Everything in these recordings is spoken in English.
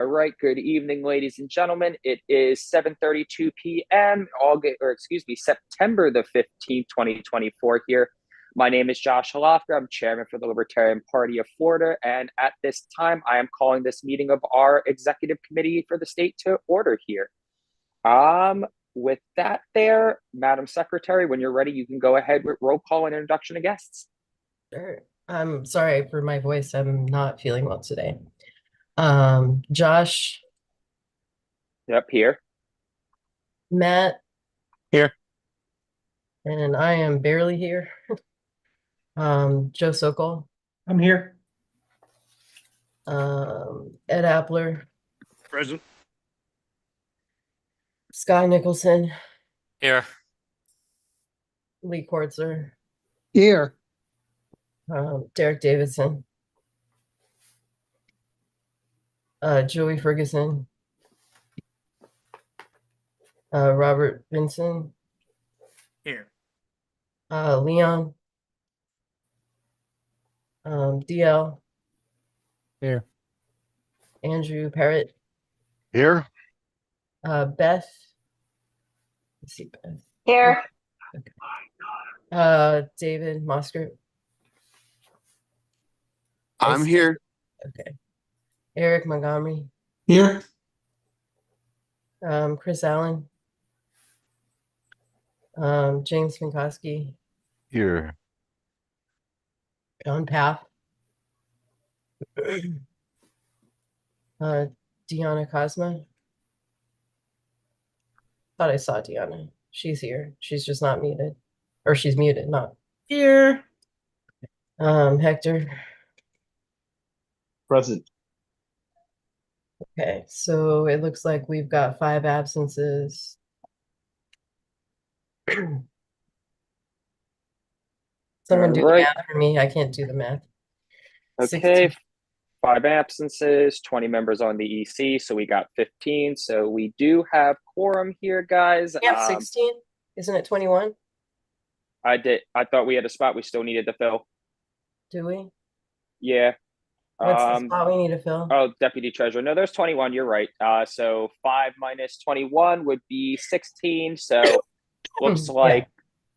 All right, good evening, ladies and gentlemen. It is 7:32 p.m. September the 15th, 2024 here. My name is Josh Halafka. I'm chairman for the Libertarian Party of Florida, and at this time, I am calling this meeting of our executive committee for the state to order here. With that there, Madam Secretary, when you're ready, you can go ahead with roll call and introduction of guests. Sure. I'm sorry for my voice. I'm not feeling well today. Josh, Yep, here. Matt, Here. and I am barely here. Joe Sokol, I'm here. Ed Appler, Present. Sky Nicholson, Here. Lee Kortzer, Here. Derek Davidson, Joey Ferguson, Robert Vinson, Here. Leon, DL, Here. Andrew Parrott, Here. Beth. Let's see, Beth. Here. Okay. David Mosker. I'm here. Okay. Eric Montgomery. Here. Chris Allen. James Minkowski. Here. John Paff. Deanna Cosma. Thought I saw Deanna. She's here. She's just not muted. Or she's muted, not here. Hector. Present. Okay, so it looks like we've got 5 absences. Someone do the math for me. I can't do the math. Okay, 16. 5 absences, 20 members on the EC, so we got 15. So we do have quorum here, guys. We have 16? Isn't it 21? I thought we had a spot we still needed to fill. Do we? Yeah. What's the spot we need to fill? Oh, deputy treasurer. No, there's 21. You're right. So 5 minus 21 would be 16. So looks like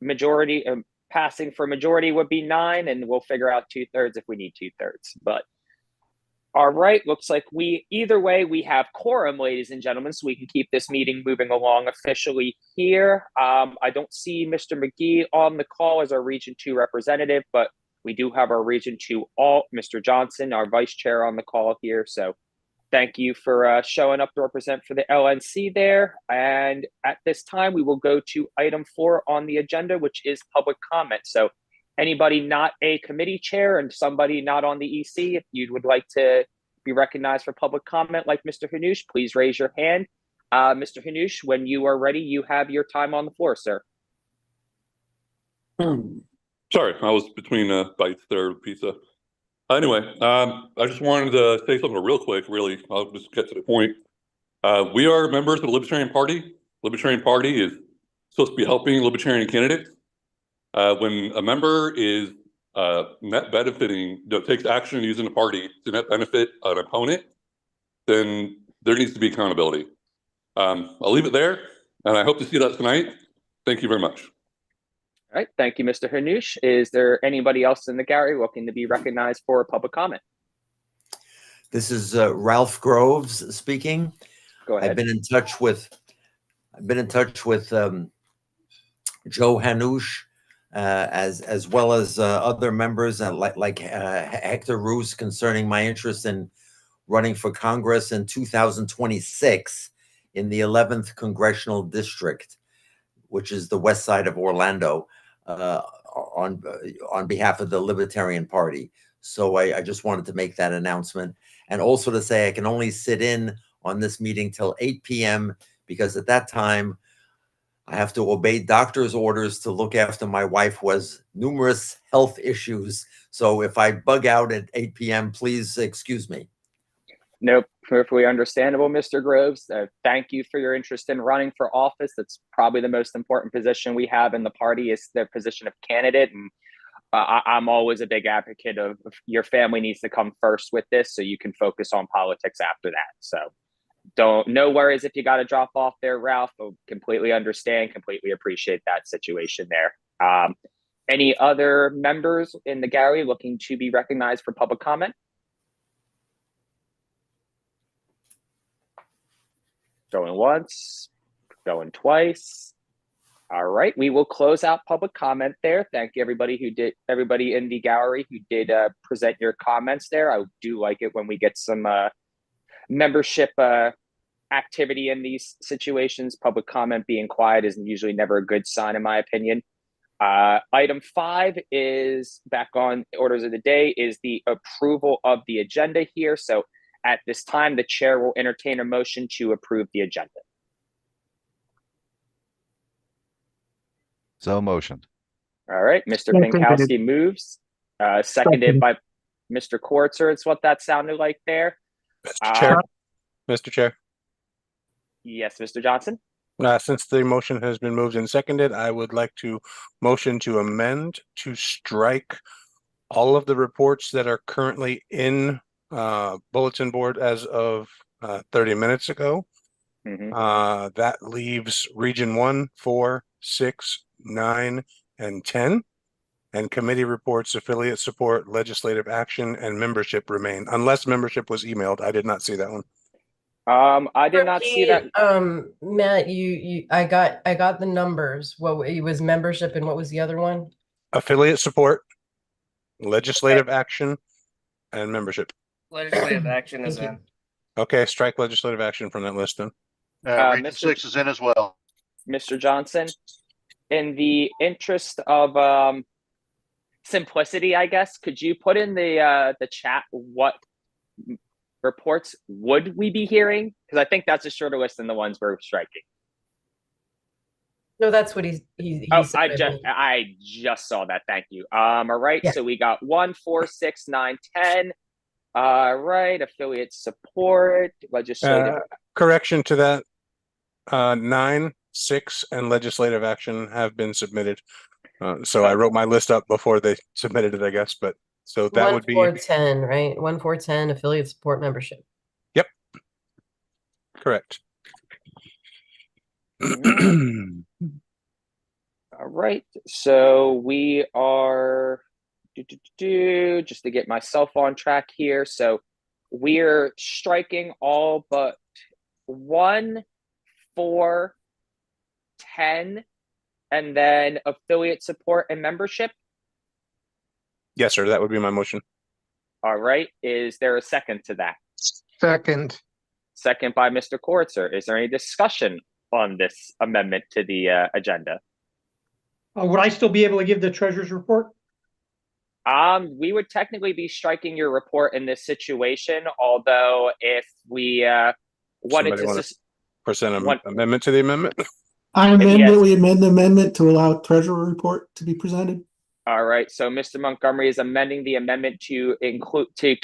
majority passing for majority would be 9, and we'll figure out 2/3 if we need 2/3. But all right, looks like either way we have quorum, ladies and gentlemen, so we can keep this meeting moving along officially here. I don't see Mr. McGee on the call as our Region 2 representative, but we do have our Region 2 alt, Mr. Johnson, our vice chair, on the call here. So thank you for showing up to represent for the LNC there. And at this time, we will go to item 4 on the agenda, which is public comment. So anybody not a committee chair and somebody not on the EC, if you would like to be recognized for public comment like Mr. Hanush, please raise your hand. Mr. Hanush, when you are ready, you have your time on the floor, sir. Sorry, I was between bites there with pizza. Anyway, I just wanted to say something real quick, really. I'll just get to the point. We are members of the Libertarian Party. Libertarian Party is supposed to be helping Libertarian candidates. When a member is net benefiting, takes action using the party to net benefit an opponent, then there needs to be accountability. I'll leave it there, and I hope to see that tonight. Thank you very much. All right, thank you, Mr. Hanush. Is there anybody else in the gallery looking to be recognized for a public comment? This is Ralph Groves speaking. Go ahead. I've been in touch with Joe Hanush, as well as other members, like Hector Roos, concerning my interest in running for Congress in 2026 in the 11th Congressional District, which is the west side of Orlando, on behalf of the Libertarian Party. So I just wanted to make that announcement, and also to say I can only sit in on this meeting till 8 p.m. because at that time I have to obey doctor's orders to look after my wife who has numerous health issues. So if I bug out at 8 p.m., please excuse me. Nope, perfectly understandable, Mr. Groves. Thank you for your interest in running for office. That's probably the most important position we have in the party, is the position of candidate. And I'm always a big advocate of your family needs to come first with this so you can focus on politics after that. So no worries if you got to drop off there, Ralph. I completely understand, completely appreciate that situation there. Any other members in the gallery looking to be recognized for public comment? Going once, going twice. All right, we will close out public comment there. Thank you everybody in the gallery who did present your comments there. I do like it when we get some membership activity in these situations. Public comment being quiet is usually never a good sign, in my opinion. Item 5 is back on orders of the day is the approval of the agenda here. So at this time, the chair will entertain a motion to approve the agenda. So motioned. All right, Mr. Seconded. Pinkowski moves, seconded by Mr. Kortzer. It's what that sounded like there. Mr. Chair, Yes, Mr. Johnson. since the motion has been moved and seconded, I would like to motion to amend to strike all of the reports that are currently in bulletin board as of 30 minutes ago. That leaves Region 1, 4, 6, 9, and 10. And committee reports, affiliate support, legislative action, and membership remain, unless membership was emailed. I did not see that one. I did not see that. Matt, I got the numbers. What it was membership and what was the other one? Affiliate support, legislative action, and membership. Legislative action is Thank in. Okay, strike legislative action from that list then. Region 6 is in as well. Mr. Johnson, in the interest of simplicity, I guess, could you put in the chat what reports would we be hearing? Because I think that's a shorter list than the ones we're striking. No, that's what he said. I just saw that. Thank you. All right. Yeah. So we got 1, 4, 6, 9, 10. All right. Affiliate support, legislative. Correction to that. 9, 6, and legislative action have been submitted. So I wrote my list up before they submitted it, I guess. But so that would be 1-4-10, right? 1-4-10 affiliate support membership. Yep. Correct. All right. So we are just to get myself on track here. So we're striking all but 1, 4, 10, and then affiliate support and membership. Yes, sir. That would be my motion. All right. Is there a second to that? Second. Second by Mr. Kortzer. Is there any discussion on this amendment to the agenda? Would I still be able to give the treasurer's report? We would technically be striking your report in this situation, although if we wanted to present an amendment to the amendment. I amend that we amend the amendment to allow treasurer report to be presented. All right. So Mr. Montgomery is amending the amendment to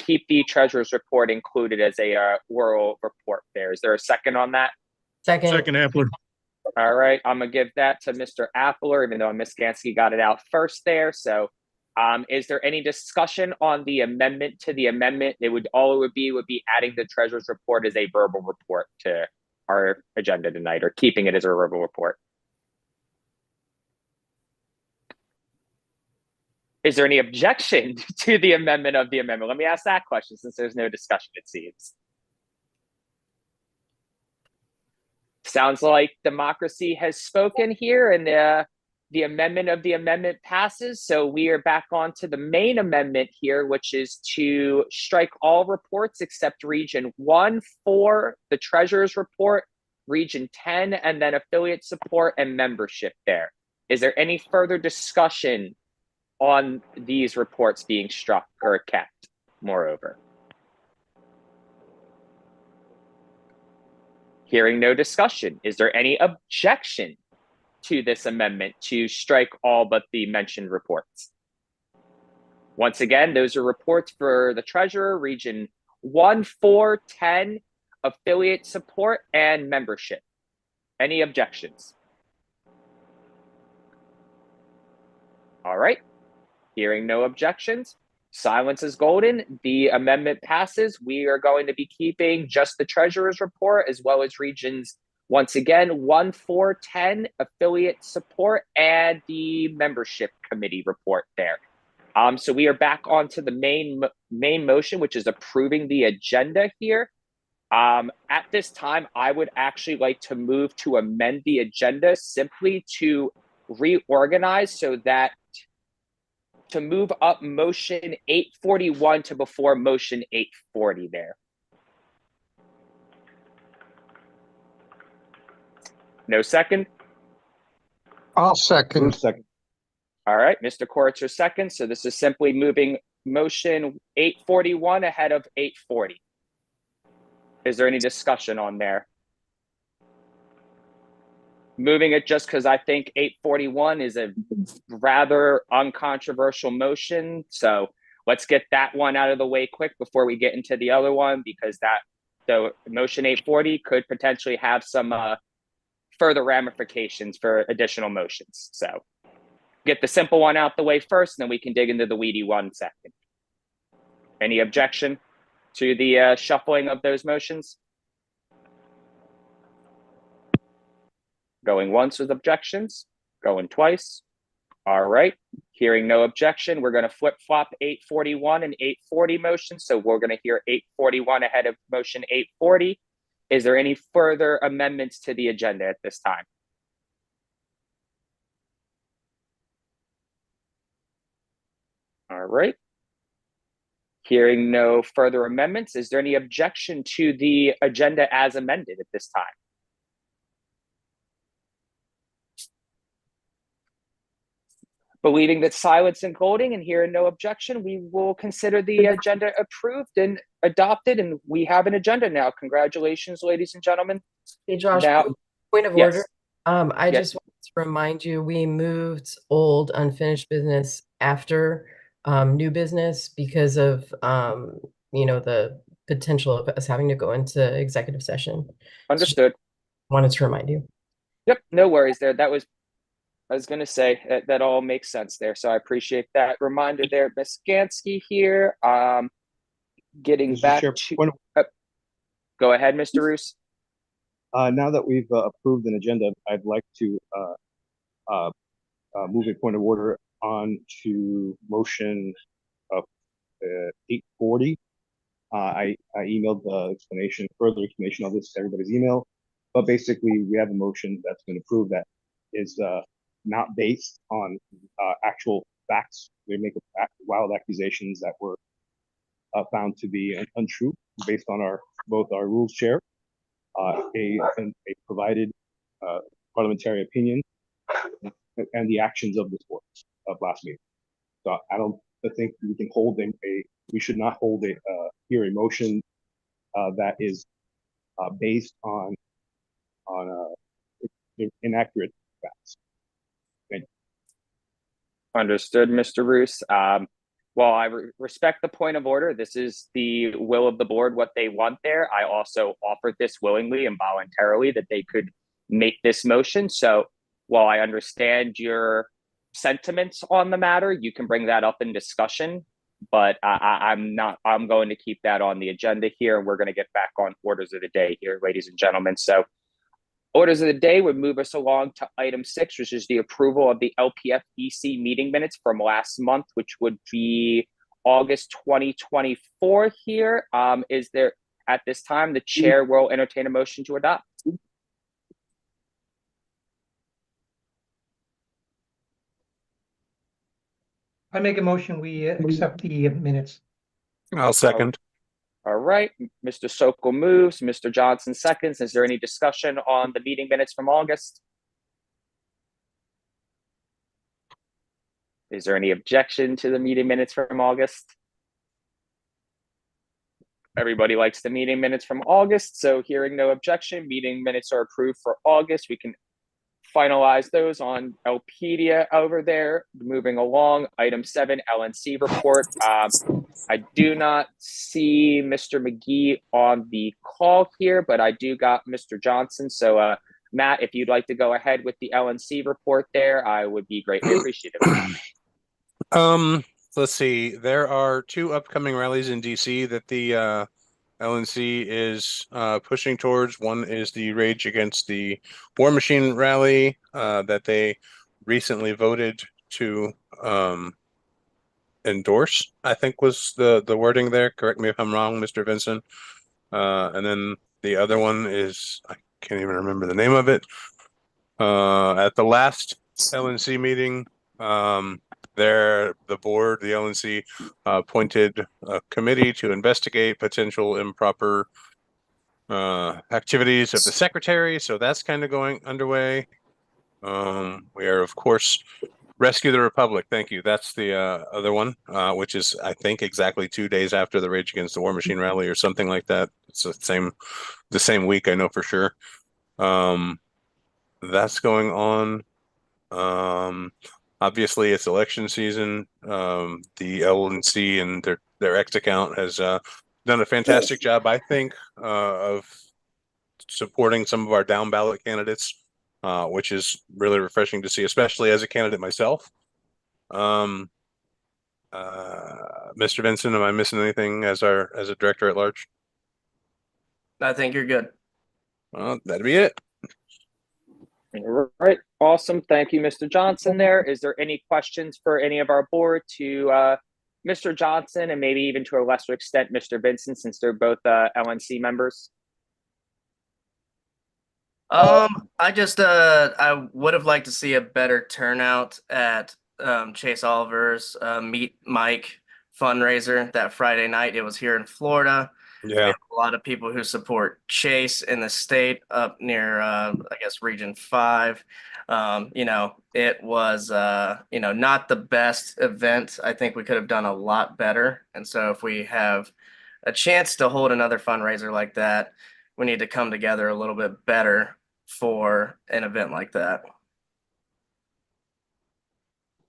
keep the treasurer's report included as a oral report there. Is there a second on that? Second, Appler. All right. I'm going to give that to Mr. Appler, even though Ms. Gansky got it out first there. So is there any discussion on the amendment to the amendment? All it would be adding the treasurer's report as a verbal report to our agenda tonight, or keeping it as a verbal report. Is there any objection to the amendment of the amendment? Let me ask that question since there's no discussion, it seems. Sounds like democracy has spoken here, and the amendment of the amendment passes. So we are back on to the main amendment here, which is to strike all reports except Region 1, 4, the treasurer's report, Region 10, and then affiliate support and membership there. Is there any further discussion on these reports being struck or kept, moreover? Hearing no discussion, is there any objection to this amendment to strike all but the mentioned reports? Once again, those are reports for the treasurer, Region 1, 4, 10, affiliate support, and membership. Any objections? All right. Hearing no objections, silence is golden. The amendment passes. We are going to be keeping just the treasurer's report as well as regions, once again, 1, 4, 10 affiliate support and the membership committee report there. So we are back onto the main motion, which is approving the agenda here. At this time, I would actually like to move to amend the agenda simply to reorganize so that to move up motion 841 to before motion 840 there. No second? I'll second. All right, Mr. Koritzer second. So this is simply moving motion 841 ahead of 840. Is there any discussion on there? Moving it just because I think 841 is a rather uncontroversial motion. So let's get that one out of the way quick before we get into the other one, because the motion 840 could potentially have some further ramifications for additional motions. So get the simple one out the way first, and then we can dig into the weedy one second. Any objection to the shuffling of those motions? Going once with objections, going twice. All right, hearing no objection, we're going to flip-flop 841 and 840 motions. So we're going to hear 841 ahead of motion 840. Is there any further amendments to the agenda at this time? All right. Hearing no further amendments, is there any objection to the agenda as amended at this time? Believing that silence and golden and hearing no objection, we will consider the agenda approved and adopted, and we have an agenda now. Congratulations, ladies and gentlemen. Hey, Josh, Now, point of yes. order. I just wanted to remind you, we moved old unfinished business after new business because of, the potential of us having to go into executive session. Understood. So wanted to remind you. Yep, no worries there. I was going to say that all makes sense there. So I appreciate that reminder there. Ms. Gansky here. Getting Mr. back Chair, to... go ahead, Mr. Roos. Now that we've approved an agenda, I'd like to move a point of order on to motion of 840. I emailed the further explanation of this to everybody's email, but basically we have a motion that's been approved that is not based on actual facts. They make wild accusations that were found to be untrue based on both our rules chair, a provided parliamentary opinion, and the actions of this board of last meeting. So I think we can we should not hold a motion that is based on inaccurate facts. Thank you. Understood, Mr. Roos. While I respect the point of order, this is the will of the board, what they want there. I also offered this willingly and voluntarily that they could make this motion. So while I understand your sentiments on the matter, you can bring that up in discussion, but I'm going to keep that on the agenda here, and we're going to get back on orders of the day here, ladies and gentlemen. So orders of the day would move us along to item 6, which is the approval of the LPFEC meeting minutes from last month, which would be August 2024 here. Is there, at this time, the chair will entertain a motion to adopt. I make a motion, we accept the minutes. I'll second. All right, Mr. Sokol moves, Mr. Johnson seconds. Is there any discussion on the meeting minutes from August? Is there any objection to the meeting minutes from August? Everybody likes the meeting minutes from August, so hearing no objection, meeting minutes are approved for August. We can finalize those on Elpedia over there. Moving along, item 7, LNC report. I do not see Mr. McGee on the call here, but I do got Mr. Johnson. So Matt, if you'd like to go ahead with the LNC report there, I would be greatly appreciative. let's see. There are 2 upcoming rallies in DC that the LNC is pushing towards. One is the Rage Against the War Machine rally that they recently voted to endorse, I think was the wording there. Correct me if I'm wrong, Mr. Vincent. And then the other one is, I can't even remember the name of it. At the last LNC meeting, the board, the LNC, appointed a committee to investigate potential improper activities of the secretary. So that's kind of going underway. We are, of course, Rescue the Republic. Thank you. That's the other one, which is, I think, exactly 2 days after the Rage Against the War Machine rally or something like that. It's the same week, I know for sure. That's going on. Obviously, it's election season. The LNC and their X account has done a fantastic job, I think, of supporting some of our down ballot candidates, which is really refreshing to see, especially as a candidate myself. Mr. Vincent, am I missing anything as a director at large? I think you're good. Well, that'd be it. All right, awesome. Thank you, Mr. Johnson. There is there any questions for any of our board to Mr. Johnson and maybe even to a lesser extent Mr. Vincent, since they're both LNC members? I just I would have liked to see a better turnout at Chase Oliver's Meet Mike fundraiser that Friday night. It was here in Florida. We Yeah. have a lot of people who support Chase in the state up near I guess Region 5. It was not the best event. I think we could have done a lot better. And so if we have a chance to hold another fundraiser like that, we need to come together a little bit better for an event like that.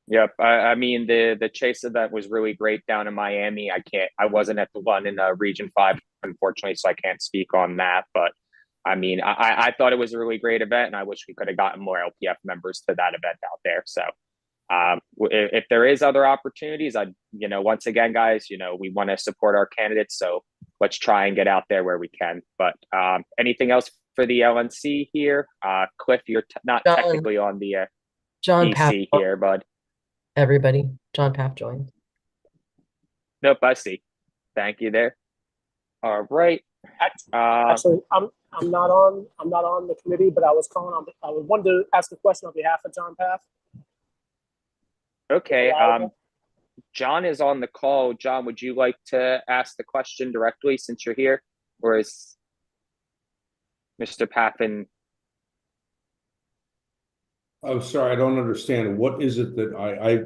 Yep. I mean, the Chase event was really great down in Miami. I wasn't at the one in Region 5, unfortunately, so I can't speak on that. But I mean, I thought it was a really great event, and I wish we could have gotten more LPF members to that event out there. So if there is other opportunities, once again, guys, we want to support our candidates. So let's try and get out there where we can. But anything else for the LNC here? Cliff, you're not John, technically on the John EC Papp, here, bud. everybody. John Papp joined. Nope, I see. Thank you there. All right. Actually, I'm not on the committee, but I was calling on. I wanted to ask a question on behalf of John Paff. Okay. John is on the call. John, would you like to ask the question directly since you're here, or is Mr. Paffin? I'm sorry, I don't understand. What is it that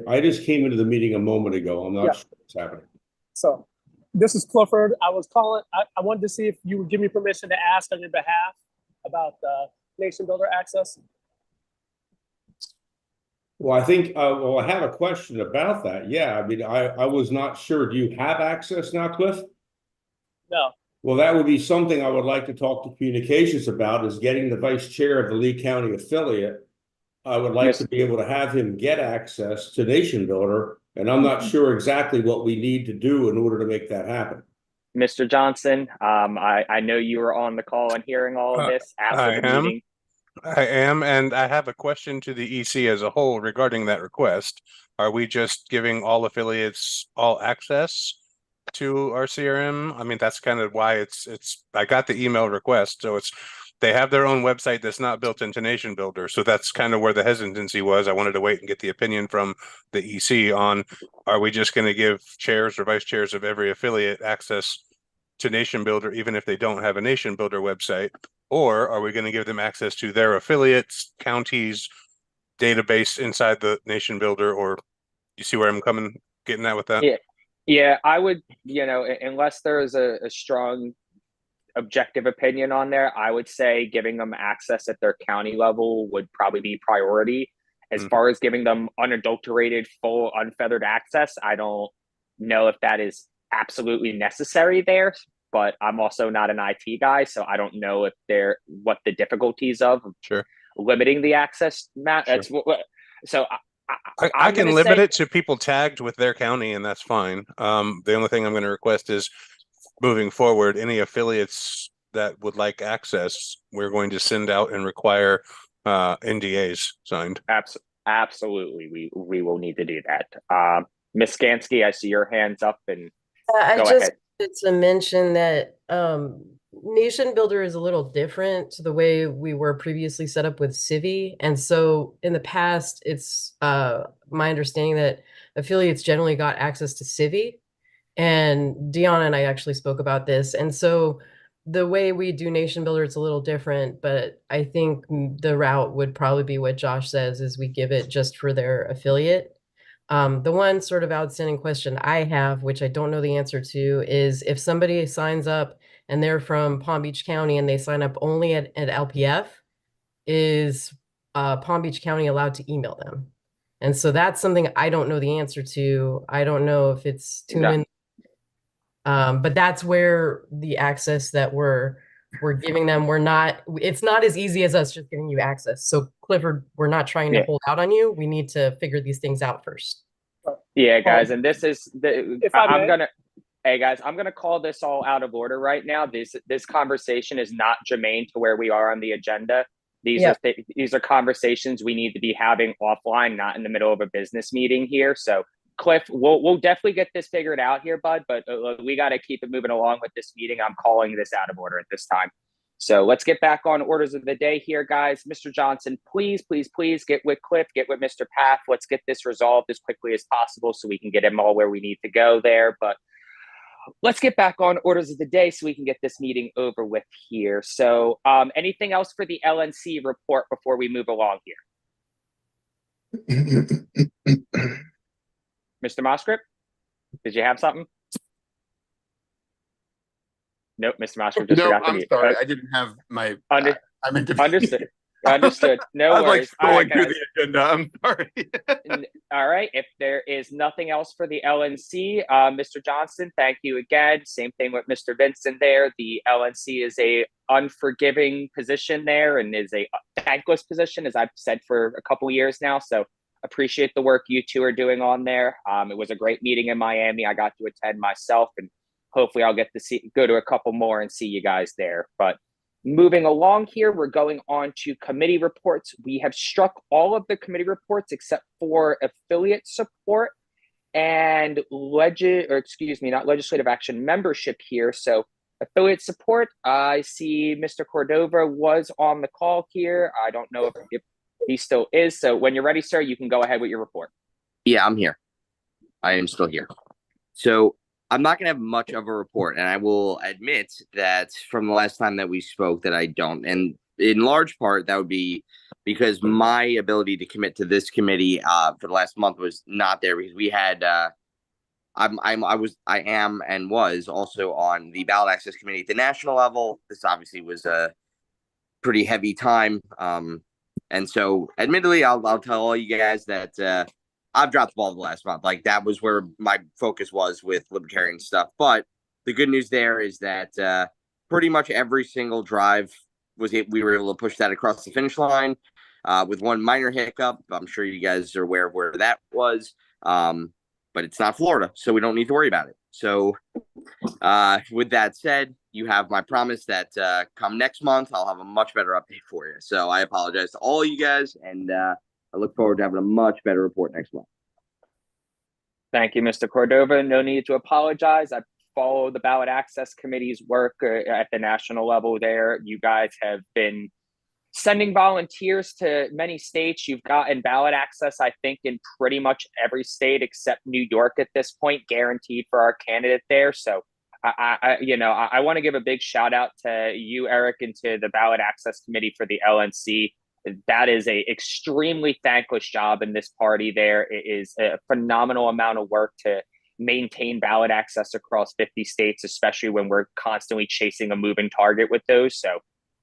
I just came into the meeting a moment ago. I'm not sure what's happening. So this is Clifford. I was calling. I wanted to see if you would give me permission to ask on your behalf about Nation Builder access. Well, I think, I have a question about that. Yeah, I mean, I was not sure. Do you have access now, Cliff? No. Well, that would be something I would like to talk to communications about, is getting the vice chair of the Lee County affiliate. I would like to be able to have him get access to Nation Builder, and I'm not sure exactly what we need to do in order to make that happen. Mr. Johnson, I know you were on the call and hearing all of this after the meeting. I am, and I have a question to the EC as a whole regarding that request. Are we just giving all affiliates all access to our CRM? I mean, that's kind of why I got the email request, so they have their own website that's not built into Nation Builder. So that's kind of where the hesitancy was. I wanted to wait and get the opinion from the EC on, are we just going to give chairs or vice chairs of every affiliate access to Nation Builder, even if they don't have a Nation Builder website? Or are we going to give them access to their affiliates, counties, database inside the Nation Builder? Or you see where I'm getting at with that? Yeah, I would, unless there's a strong objective opinion on there, I would say giving them access at their county level would probably be priority. As far as giving them unadulterated, full, unfeathered access, I don't know if that is absolutely necessary there, but I'm also not an IT guy, so I don't know what the difficulties of limiting the access, Matt. That's so I can limit it to people tagged with their county, and that's fine. The only thing I'm going to request is, moving forward, any affiliates that would like access, we're going to send out and require NDAs signed. Absolutely, we will need to do that. Ms. Skansky, I see your hands up, and I go just ahead. wanted to mention that Nation Builder is a little different to the way we were previously set up with Civi. And so in the past, it's my understanding that affiliates generally got access to Civi. And Dion and I actually spoke about this. And so the way we do Nation Builder, it's a little different, but I think the route would probably be what Josh says, is we give it just for their affiliate. The one sort of outstanding question I have, which I don't know the answer to, is if somebody signs up and they're from Palm Beach County and they sign up only at LPF, is Palm Beach County allowed to email them? And so that's something I don't know the answer to. I don't know if it's tuned in. But that's where the access that we're giving them, it's not as easy as us just giving you access. So Clifford, we're not trying to hold out on you. We need to figure these things out first. Yeah, guys, and this is I'm gonna call this all out of order right now. This conversation is not germane to where we are on the agenda. These are conversations we need to be having offline, not in the middle of a business meeting here. So Cliff, we'll definitely get this figured out here, bud, but we got to keep it moving along with this meeting. I'm calling this out of order at this time. So let's get back on orders of the day here, guys. Mr. Johnson, please get with Cliff, get with Mr. Path. Let's get this resolved as quickly as possible so we can get him all where we need to go there. But let's get back on orders of the day so we can get this meeting over with here. So anything else for the LNC report before we move along here? Mr. Moscrip, did you have something? Nope, Mr. Moscrip just forgot to mute. I'm sorry, I didn't have my. Understood. Understood. No worries. Like scrolling through the agenda. I'm sorry. All right. If there is nothing else for the LNC, Mr. Johnson, thank you again. Same thing with Mr. Vincent there. The LNC is a unforgiving position there and is a thankless position, as I've said for a couple of years now. So appreciate the work you two are doing on there. It was a great meeting in Miami. I got to attend myself, and hopefully I'll get to go to a couple more and see you guys there. But moving along here, we're going on to committee reports. We have struck all of the committee reports except for affiliate support and not legislative action membership here. So affiliate support, I see Mr. Cordova was on the call here. I don't know if he still is. So when you're ready, sir, you can go ahead with your report. Yeah, I'm here. I am still here. So I'm not going to have much of a report, and I will admit that from the last time that we spoke that I don't. And in large part, that would be because my ability to commit to this committee for the last month was not there, because we had I am and was also on the ballot access committee at the national level. This obviously was a pretty heavy time. And so admittedly, I'll tell all you guys that I've dropped the ball the last month. Like, that was where my focus was with libertarian stuff. But the good news there is that pretty much every single drive we were able to push that across the finish line with one minor hiccup. I'm sure you guys are aware of where that was. But it's not Florida, so we don't need to worry about it. So with that said, you have my promise that come next month, I'll have a much better update for you. So I apologize to all you guys, and I look forward to having a much better report next month. Thank you, Mr. Cordova. No need to apologize. I follow the ballot access committee's work at the national level there. You guys have been sending volunteers to many states. You've gotten ballot access, I think, in pretty much every state except New York at this point, guaranteed for our candidate there. So I want to give a big shout out to you, Eric, and to the ballot access committee for the LNC. That is a extremely thankless job in this party there. It is a phenomenal amount of work to maintain ballot access across 50 states, especially when we're constantly chasing a moving target with those. So,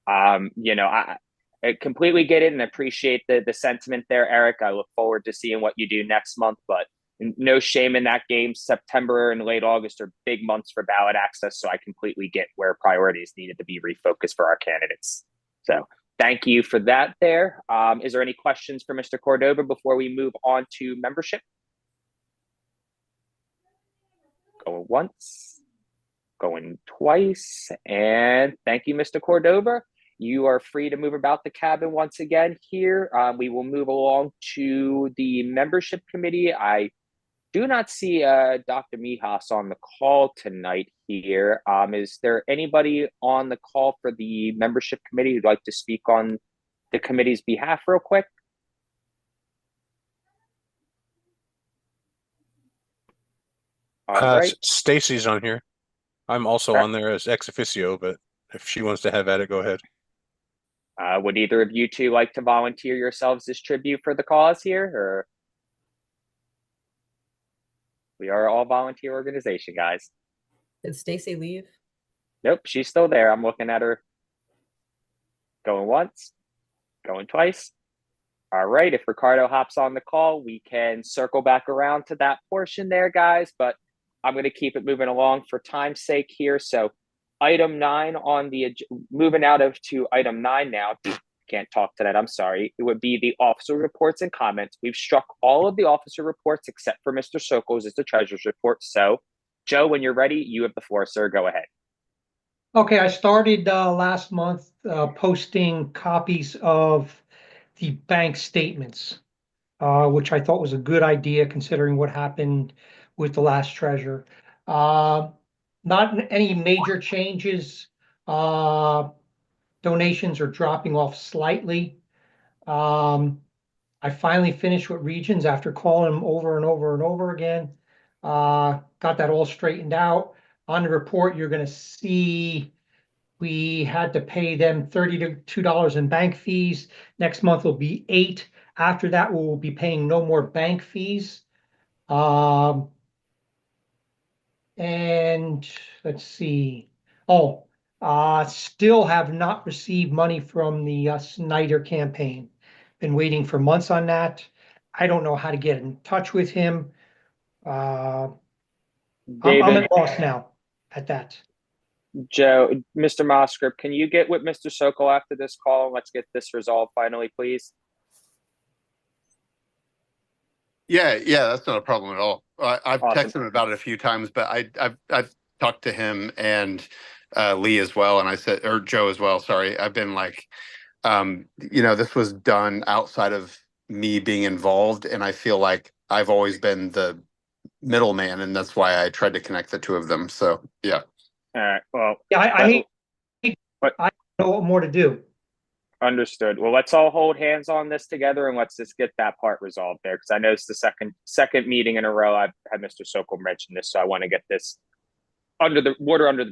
I completely get it and appreciate the sentiment there, Eric. I look forward to seeing what you do next month, but no shame in that game. September and late August are big months for ballot access, so I completely get where priorities needed to be refocused for our candidates. So Thank you for that there. Is there any questions for Mr. Cordova before we move on to membership? Going once, going twice, and thank you, Mr. Cordova. You are free to move about the cabin once again here. We will move along to the membership committee. I do not see Dr. Mijas on the call tonight here. Is there anybody on the call for the membership committee who'd like to speak on the committee's behalf real quick? All right. Stacy's on here. I'm also on there as ex officio, but if she wants to have at it, go ahead. Would either of you two like to volunteer yourselves as tribute for the cause here, or? We are all volunteer organization, guys. Did Stacy leave? Nope, she's still there. I'm looking at her. Going once, going twice. All right, if Ricardo hops on the call, we can circle back around to that portion there, guys, but I'm going to keep it moving along for time's sake here. So item 9 on the, moving out of to item 9 now. Can't talk to that, I'm sorry. It would be the officer reports and comments. We've struck all of the officer reports except for Mr. Sokol's is the treasurer's report. So, Joe, when you're ready, you have the floor, sir. Go ahead. Okay, I started last month posting copies of the bank statements, which I thought was a good idea considering what happened with the last treasurer. Not any major changes. Donations are dropping off slightly. I finally finished with Regions after calling them over and over and over again. Got that all straightened out. On the report, you're going to see we had to pay them $32 in bank fees. Next month will be $8. After that, we will be paying no more bank fees. And let's see. Oh, still have not received money from the Snyder campaign. Been waiting for months on that. I don't know how to get in touch with him. I'm at loss now at that. Joe, Mr. Moscrip, can you get with Mr. Sokol after this call? Let's get this resolved finally, please. Yeah, that's not a problem at all. I've texted him about it a few times, but I've talked to him and Lee as well, and I said, or Joe as well. Sorry, I've been like, this was done outside of me being involved, and I feel like I've always been the middleman, and that's why I tried to connect the two of them. So yeah. All right. Well, yeah, I don't know what more to do. Understood. Well, let's all hold hands on this together and let's just get that part resolved there, because I know it's the second meeting in a row I've had Mr. Sokol mention this, so I want to get this under the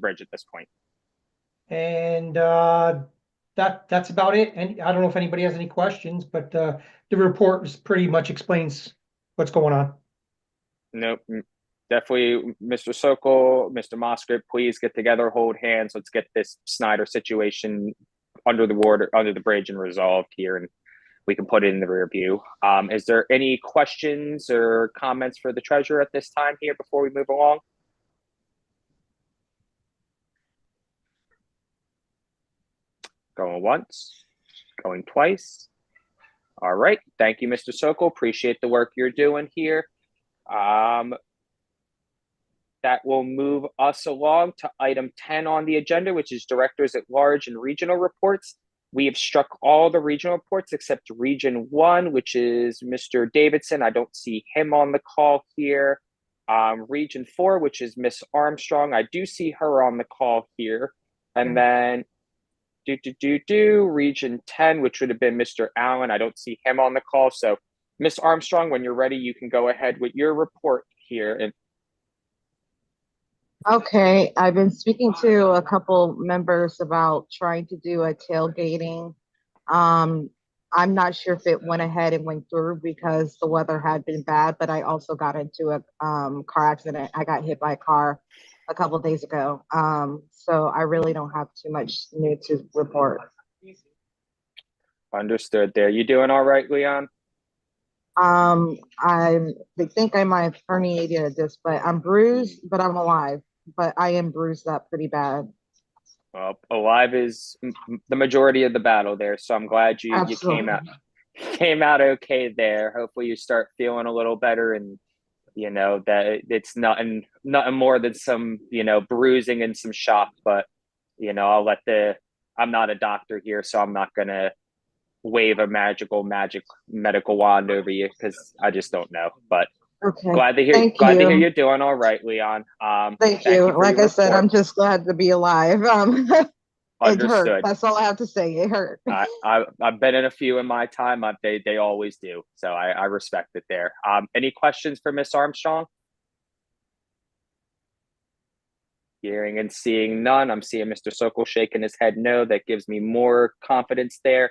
bridge at this point. And that's about it. And I don't know if anybody has any questions, but the report pretty much explains what's going on. Nope. Definitely, Mr. Sokol, Mr. Moscrip, please get together, hold hands. Let's get this Snyder situation under the bridge and resolved here, and we can put it in the rear view. Is there any questions or comments for the treasurer at this time here before we move along? Going once, going twice. All right. Thank you, Mr. Sokol. Appreciate the work you're doing here. That will move us along to item 10 on the agenda, which is directors at large and regional reports. We have struck all the regional reports except Region 1, which is Mr. Davidson. I don't see him on the call here. Region 4, which is Miss Armstrong. I do see her on the call here. And then Region 10, which would have been Mr. Allen. I don't see him on the call. So Miss Armstrong, when you're ready, you can go ahead with your report here. And okay, I've been speaking to a couple members about trying to do a tailgating. I'm not sure if it went ahead and went through because the weather had been bad, but I also got into a car accident. I got hit by a car a couple of days ago. So I really don't have too much new to report. Understood there. You doing all right, Leon? They think I might have herniated a disc, but I'm bruised, but I'm alive. But I am bruised up pretty bad. Well, alive is the majority of the battle there, so I'm glad you came out okay there. Hopefully you start feeling a little better, and that it's nothing more than some bruising and some shock. But I'm not a doctor here, so I'm not gonna wave a magic medical wand over you because I just don't know. But Okay. glad to hear you're doing all right, Leon. Thank you. Like I said, I'm just glad to be alive. It hurt. Understood. That's all I have to say. It hurt. I've been in a few in my time. They always do. So I respect it there. Any questions for Miss Armstrong? Hearing and seeing none. I'm seeing Mr. Sokol shaking his head no. That gives me more confidence there.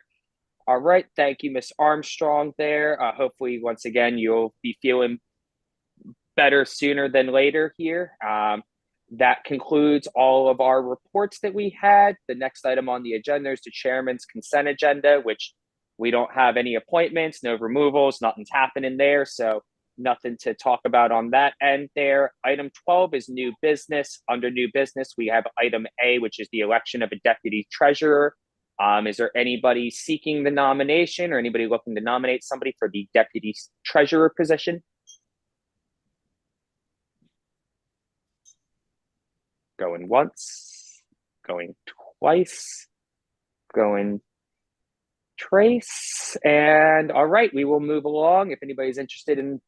All right. Thank you, Miss Armstrong there. Hopefully, once again, you'll be feeling better sooner than later here. That concludes all of our reports that we had. The next item on the agenda is the chairman's consent agenda, which we don't have any appointments, no removals, nothing's happening there. So nothing to talk about on that end there. Item 12 is new business. Under new business, we have item A, which is the election of a deputy treasurer. Is there anybody seeking the nomination or anybody looking to nominate somebody for the deputy treasurer position? Going once, going twice, going trace. And all right, we will move along. If anybody's interested in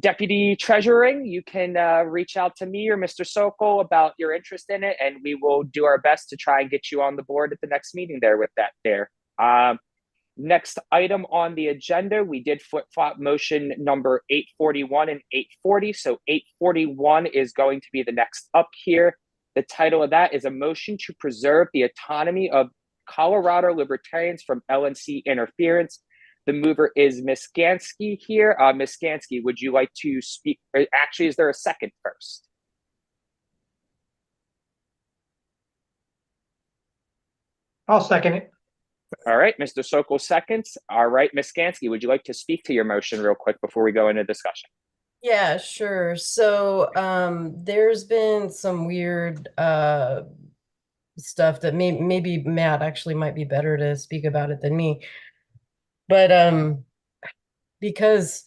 deputy treasuring, you can reach out to me or Mr. Sokol about your interest in it, and we will do our best to try and get you on the board at the next meeting there with that there. Next item on the agenda, we did flip-flop motion number 841 and 840. So 841 is going to be the next up here. The title of that is a motion to preserve the autonomy of Colorado Libertarians from LNC interference. The mover is Ms. Gansky here. Ms. Gansky, would you like to speak? Actually, is there a second first? I'll second it. All right, Mr. Sokol seconds. All right, Ms. Gansky, would you like to speak to your motion real quick before we go into discussion? Yeah, sure. So there's been some weird stuff that maybe Matt actually might be better to speak about it than me. But because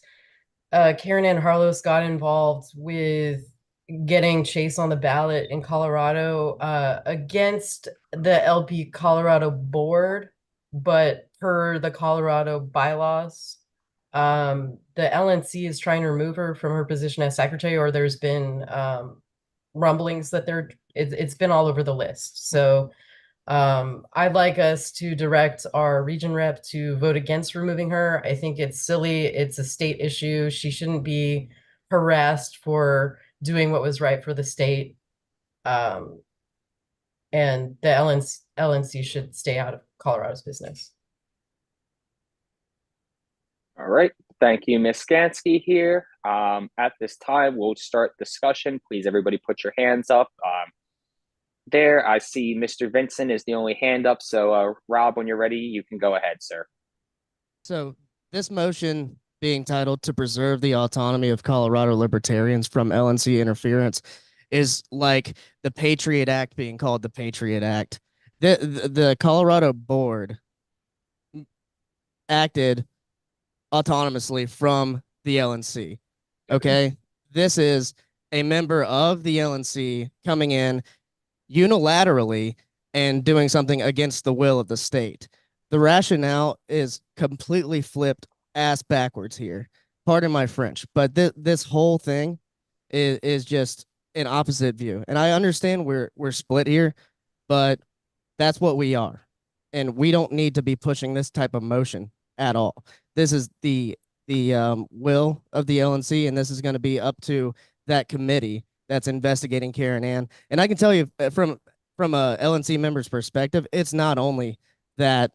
Karen Ann Harlos got involved with getting Chase on the ballot in Colorado against the LP Colorado board, but per the Colorado bylaws, the LNC is trying to remove her from her position as secretary, or there's been rumblings that it's been all over the list. So I'd like us to direct our region rep to vote against removing her. I think it's silly. It's a state issue. She shouldn't be harassed for doing what was right for the state. And the LNC should stay out of Colorado's business. All right. Thank you, Ms. Skansky here. At this time, we'll start discussion. Please, everybody put your hands up. There, I see Mr. Vincent is the only hand up. So, Rob, when you're ready, you can go ahead, sir. So this motion being titled to preserve the autonomy of Colorado Libertarians from LNC interference is like the Patriot Act being called the Patriot Act. The Colorado board acted autonomously from the LNC. Okay. This is a member of the LNC coming in unilaterally and doing something against the will of the state. The rationale is completely flipped ass backwards here. Pardon my French, but this whole thing is just an opposite view. And I understand we're split here, but that's what we are. And we don't need to be pushing this type of motion at all. This is the will of the LNC, and this is going to be up to that committee that's investigating Karen Ann. And I can tell you from a LNC member's perspective, it's not only that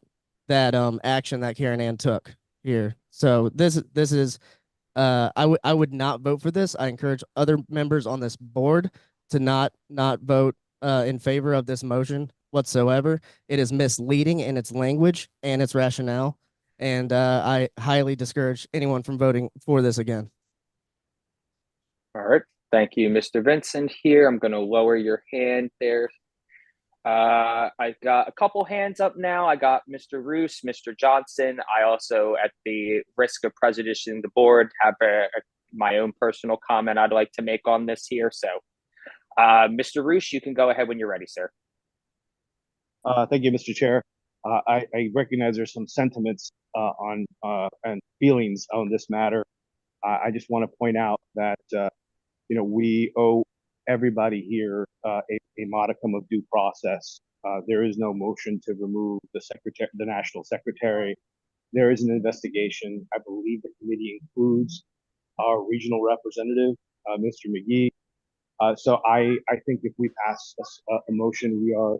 action that Karen Ann took here. So this is I would not vote for this. I encourage other members on this board to not vote in favor of this motion whatsoever. It is misleading in its language and its rationale, and I highly discourage anyone from voting for this again. All right. Thank you, Mr. Vincent here. I'm going to lower your hand there. I've got a couple hands up now. I got Mr. Roos, Mr. Johnson. I also, at the risk of prejudicing the board, have my own personal comment I'd like to make on this here. So, Mr. Roos, you can go ahead when you're ready, sir. Thank you, Mr. Chair. I recognize there's some sentiments on and feelings on this matter. I just want to point out that we owe everybody here a modicum of due process. There is no motion to remove the national secretary. There is an investigation. I believe the committee includes our regional representative, Mr. McGee. So I think if we pass a motion, we are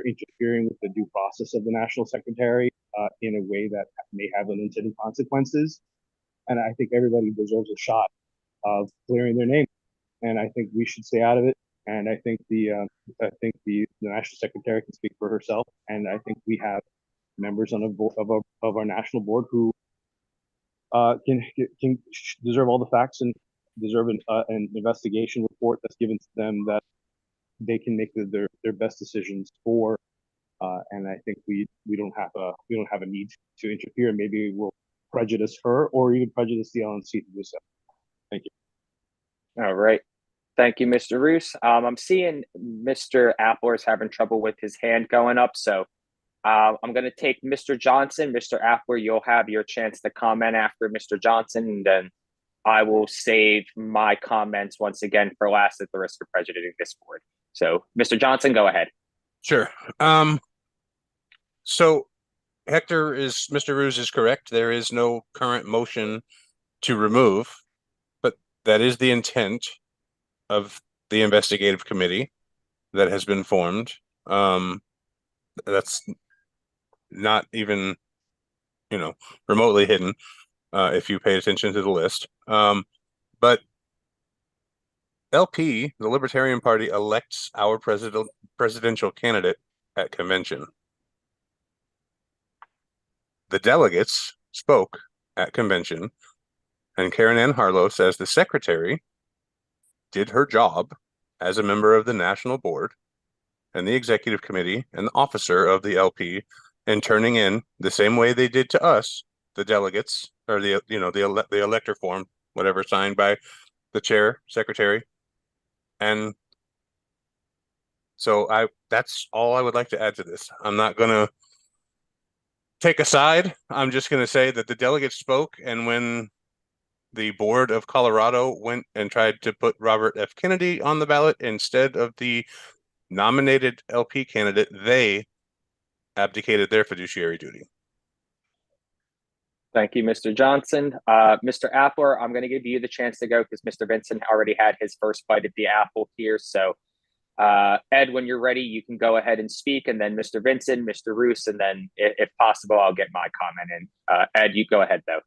interfering with the due process of the national secretary in a way that may have unintended consequences. And I think everybody deserves a shot of clearing their name. And I think we should stay out of it. And I think the national secretary can speak for herself. And I think we have members on of our national board who can deserve all the facts and deserve an investigation report that's given to them that they can make their best decisions for. And I think we don't have a need to interfere. Maybe we'll prejudice her or even prejudice the LNC to do so. Thank you. All right. Thank you, Mr. Roos. I'm seeing Mr. Appler is having trouble with his hand going up. So I'm going to take Mr. Johnson. Mr. Appler, you'll have your chance to comment after Mr. Johnson. And then I will save my comments once again for last at the risk of prejudicing this board. So, Mr. Johnson, go ahead. Sure. So Mr. Roos is correct. There is no current motion to remove, but that is the intent of the investigative committee that has been formed. That's not even, remotely hidden if you pay attention to the list. But LP, the Libertarian Party, elects our presidential candidate at convention. The delegates spoke at convention, and Karen Ann Harlos, as the secretary, did her job as a member of the national board and the executive committee and the officer of the LP in turning in the same way they did to us, the delegates, or the elector form, whatever, signed by the chair, secretary. And so that's all I would like to add to this. I'm not going to take a side. I'm just going to say that the delegates spoke, and when the board of Colorado went and tried to put Robert F. Kennedy on the ballot instead of the nominated LP candidate, they abdicated their fiduciary duty. Thank you, Mr. Johnson. Mr. Appler, I'm going to give you the chance to go because Mr. Vincent already had his first bite at the apple here. So, Ed, when you're ready, you can go ahead and speak. And then Mr. Vincent, Mr. Roos, and then if possible, I'll get my comment in. Ed, you go ahead, though.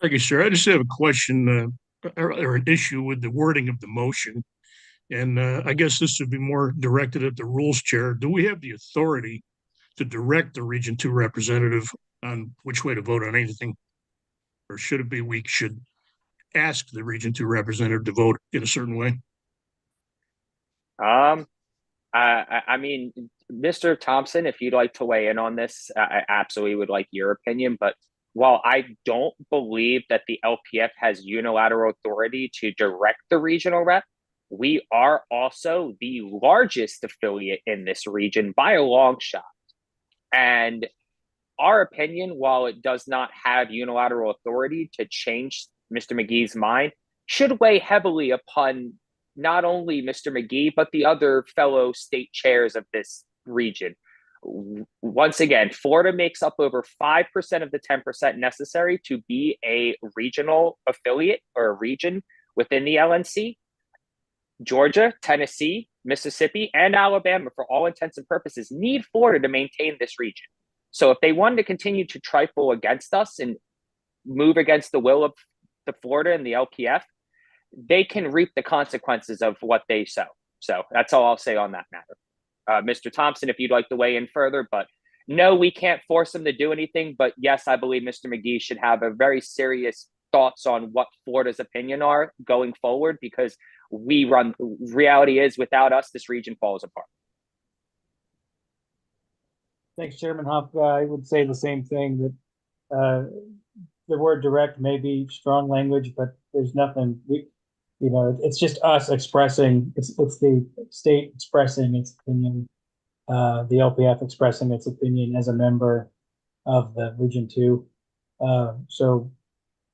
Thank you, sir. I just have a question or an issue with the wording of the motion. And I guess this would be more directed at the rules chair. Do we have the authority to direct the Region 2 representative on which way to vote on anything? Or should it be we should ask the Region 2 representative to vote in a certain way? I mean, Mr. Thompson, if you'd like to weigh in on this, I absolutely would like your opinion. But while I don't believe that the LPF has unilateral authority to direct the regional rep, we are also the largest affiliate in this region by a long shot. And our opinion, while it does not have unilateral authority to change Mr. McGee's mind, should weigh heavily upon not only Mr. McGee, but the other fellow state chairs of this region. Once again, Florida makes up over 5% of the 10% necessary to be a regional affiliate or a region within the LNC. Georgia, Tennessee, Mississippi, and Alabama, for all intents and purposes, need Florida to maintain this region. So if they wanted to continue to trifle against us and move against the will of the Florida and the LPF, they can reap the consequences of what they sow. So that's all I'll say on that matter. Mr. Thompson, if you'd like to weigh in further, but no, we can't force them to do anything. But yes, I believe Mr. McGee should have a very serious thoughts on what Florida's opinion are going forward, because reality is without us, this region falls apart. Thanks, Chairman Huff. I would say the same thing, that the word direct may be strong language, but there's nothing, it's just us expressing, it's the state expressing its opinion, the LPF expressing its opinion as a member of the Region 2. So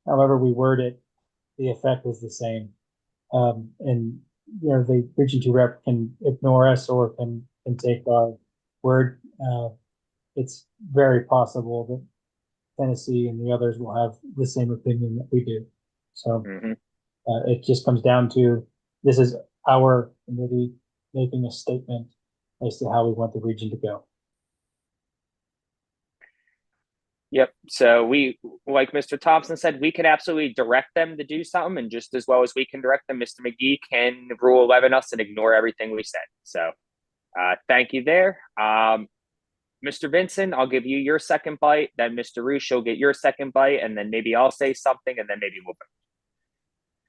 however we word it, the effect is the same. And the Region 2 rep can ignore us or can take our word. It's very possible that Tennessee and the others will have the same opinion that we do. So it just comes down to, this is our committee making a statement as to how we want the region to go. Yep. So we, like Mr. Thompson said, we could absolutely direct them to do something, and just as well as we can direct them, Mr. McGee can Rule 11 us and ignore everything we said. So thank you there. Mr. Vincent, I'll give you your second bite, then Mr. Roosh will get your second bite, and then maybe I'll say something, and then maybe we'll vote.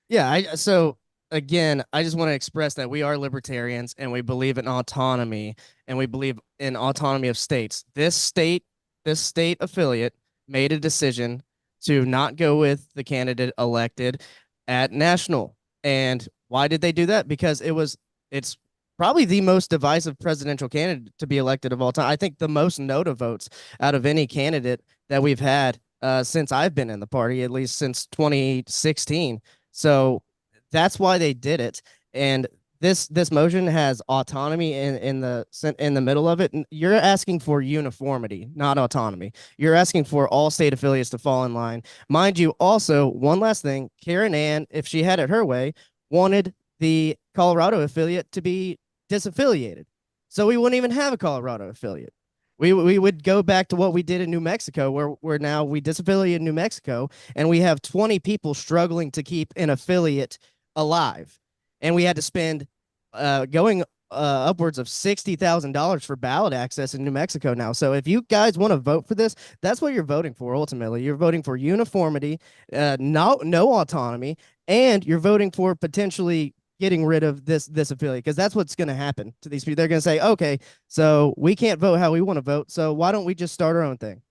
Yeah, so again, I just want to express that we are libertarians and we believe in autonomy and we believe in autonomy of states. This state affiliate made a decision to not go with the candidate elected at national. And why did they do that? Because it's probably the most divisive presidential candidate to be elected of all time. I think the most NOTA votes out of any candidate that we've had since I've been in the party, at least since 2016. So that's why they did it. And this motion has autonomy in the middle of it. And you're asking for uniformity, not autonomy. You're asking for all state affiliates to fall in line. Mind you, also, one last thing, Karen Ann, if she had it her way, wanted the Colorado affiliate to be disaffiliated. So we wouldn't even have a Colorado affiliate. We would go back to what we did in New Mexico, where now we disaffiliated New Mexico, and we have 20 people struggling to keep an affiliate alive. And we had to spend going upwards of $60,000 for ballot access in New Mexico now. So if you guys want to vote for this, that's what you're voting for. Ultimately, you're voting for uniformity, no autonomy, and you're voting for potentially getting rid of this affiliate, because that's what's going to happen to these people. They're going to say, okay, so we can't vote how we want to vote, so why don't we just start our own thing?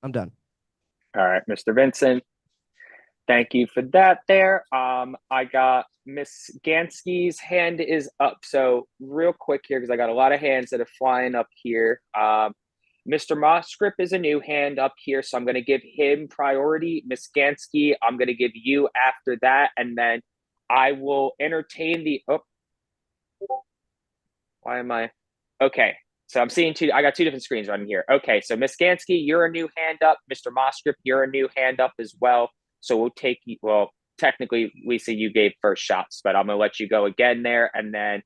I'm done. All right, Mr. Vincent. Thank you for that there. I got Miss Gansky's hand is up. So real quick here, because I got a lot of hands that are flying up here. Mr. Moskrip is a new hand up here, so I'm going to give him priority. Miss Gansky, I'm going to give you after that, and then I will entertain the, why am I, okay. So I'm seeing I got two different screens running here. Okay, so Miss Gansky, you're a new hand up. Mr. Moskrip, you're a new hand up as well. So we'll take you, well, technically, Lisa, you gave first shots, but I'm gonna let you go again there. And then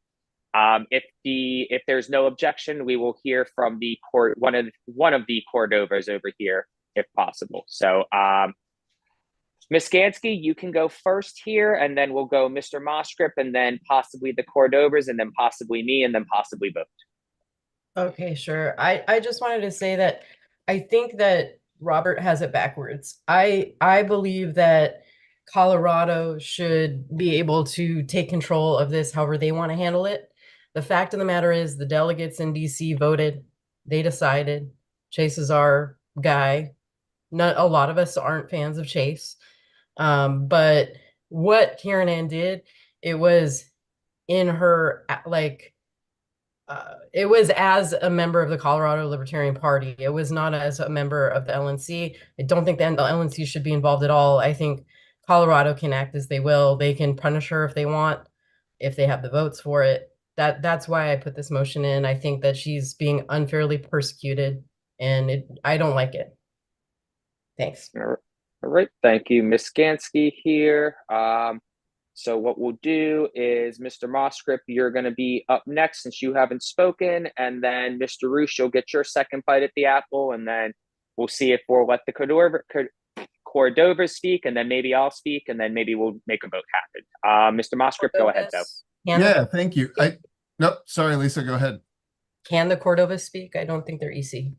if there's no objection, we will hear from the court, one of the Cordovas over here, if possible. So Ms. Gansky, you can go first here, and then we'll go Mr. Moskrip, and then possibly the Cordovas, and then possibly me, and then possibly both. Okay, sure. I just wanted to say that I think that Robert has it backwards. I believe that Colorado should be able to take control of this however they want to handle it. The fact of the matter is the delegates in DC voted. They decided. Chase is our guy. Not a lot of us aren't fans of Chase. But what Karen Ann did, it was in her, like, it was as a member of the Colorado Libertarian Party. It was not as a member of the LNC. I don't think the LNC should be involved at all. I think Colorado can act as they will. They can punish her if they want, if they have the votes for it. That's why I put this motion in. I think that she's being unfairly persecuted, and I don't like it. Thanks. All right. Thank you, Ms. Gansky here. So what we'll do is, Mr. Moskrip, you're going to be up next since you haven't spoken, and then Mr. Roosh, you'll get your second bite at the apple, and then we'll see if we'll let the Cordovas speak, and then maybe I'll speak, and then maybe we'll make a vote happen. Mr. Moskrip, go ahead, though. Yeah, thank you. Nope, sorry, Lisa, go ahead. Can the Cordovas speak? I don't think they're EC.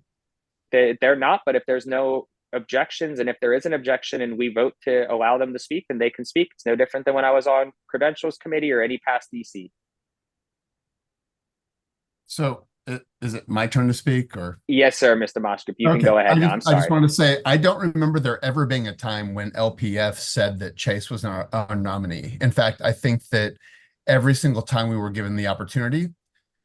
They're not, but if there's no objections, and if there is an objection and we vote to allow them to speak, then they can speak. It's no different than when I was on credentials committee or any past DC. So is it my turn to speak or? Yes, sir, Mr. Moshkip. You can go ahead now. I'm I just sorry. want to say, I don't remember there ever being a time when LPF said that Chase was our nominee. In fact, I think that every single time we were given the opportunity,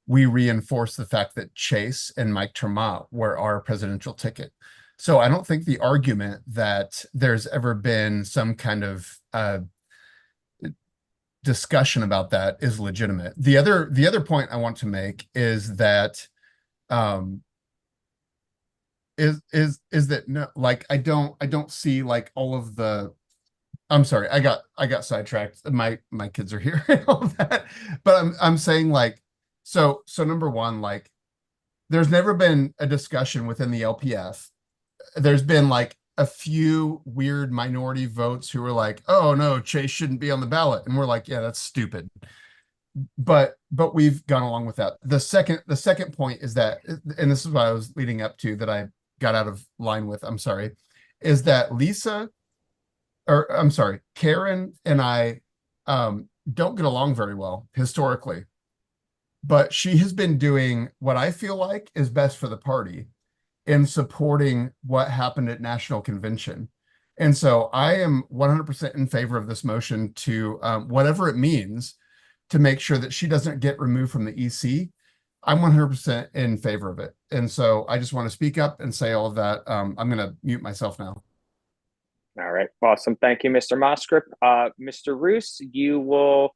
we reinforced the fact that Chase and Mike Tremont were our presidential ticket. So I don't think the argument that there's ever been some kind of discussion about that is legitimate. The other point I want to make is that is that no, like I don't see like all of the, I'm sorry, I got sidetracked. My kids are here and all of that. But I'm saying like, so number one, like there's never been a discussion within the LPF. There's been like a few weird minority votes who were like, oh no, Chase shouldn't be on the ballot. And we're like, yeah, that's stupid. But we've gone along with that. The second point is that, and this is what I was leading up to that I got out of line with, I'm sorry, is that Karen and I don't get along very well historically. But she has been doing what I feel like is best for the party in supporting what happened at National Convention. And so I am 100% in favor of this motion to whatever it means to make sure that she doesn't get removed from the EC. I'm 100% in favor of it. And so I just want to speak up and say all of that. I'm going to mute myself now. All right. Awesome. Thank you, Mr. Moskripp. Mr. Roos, you will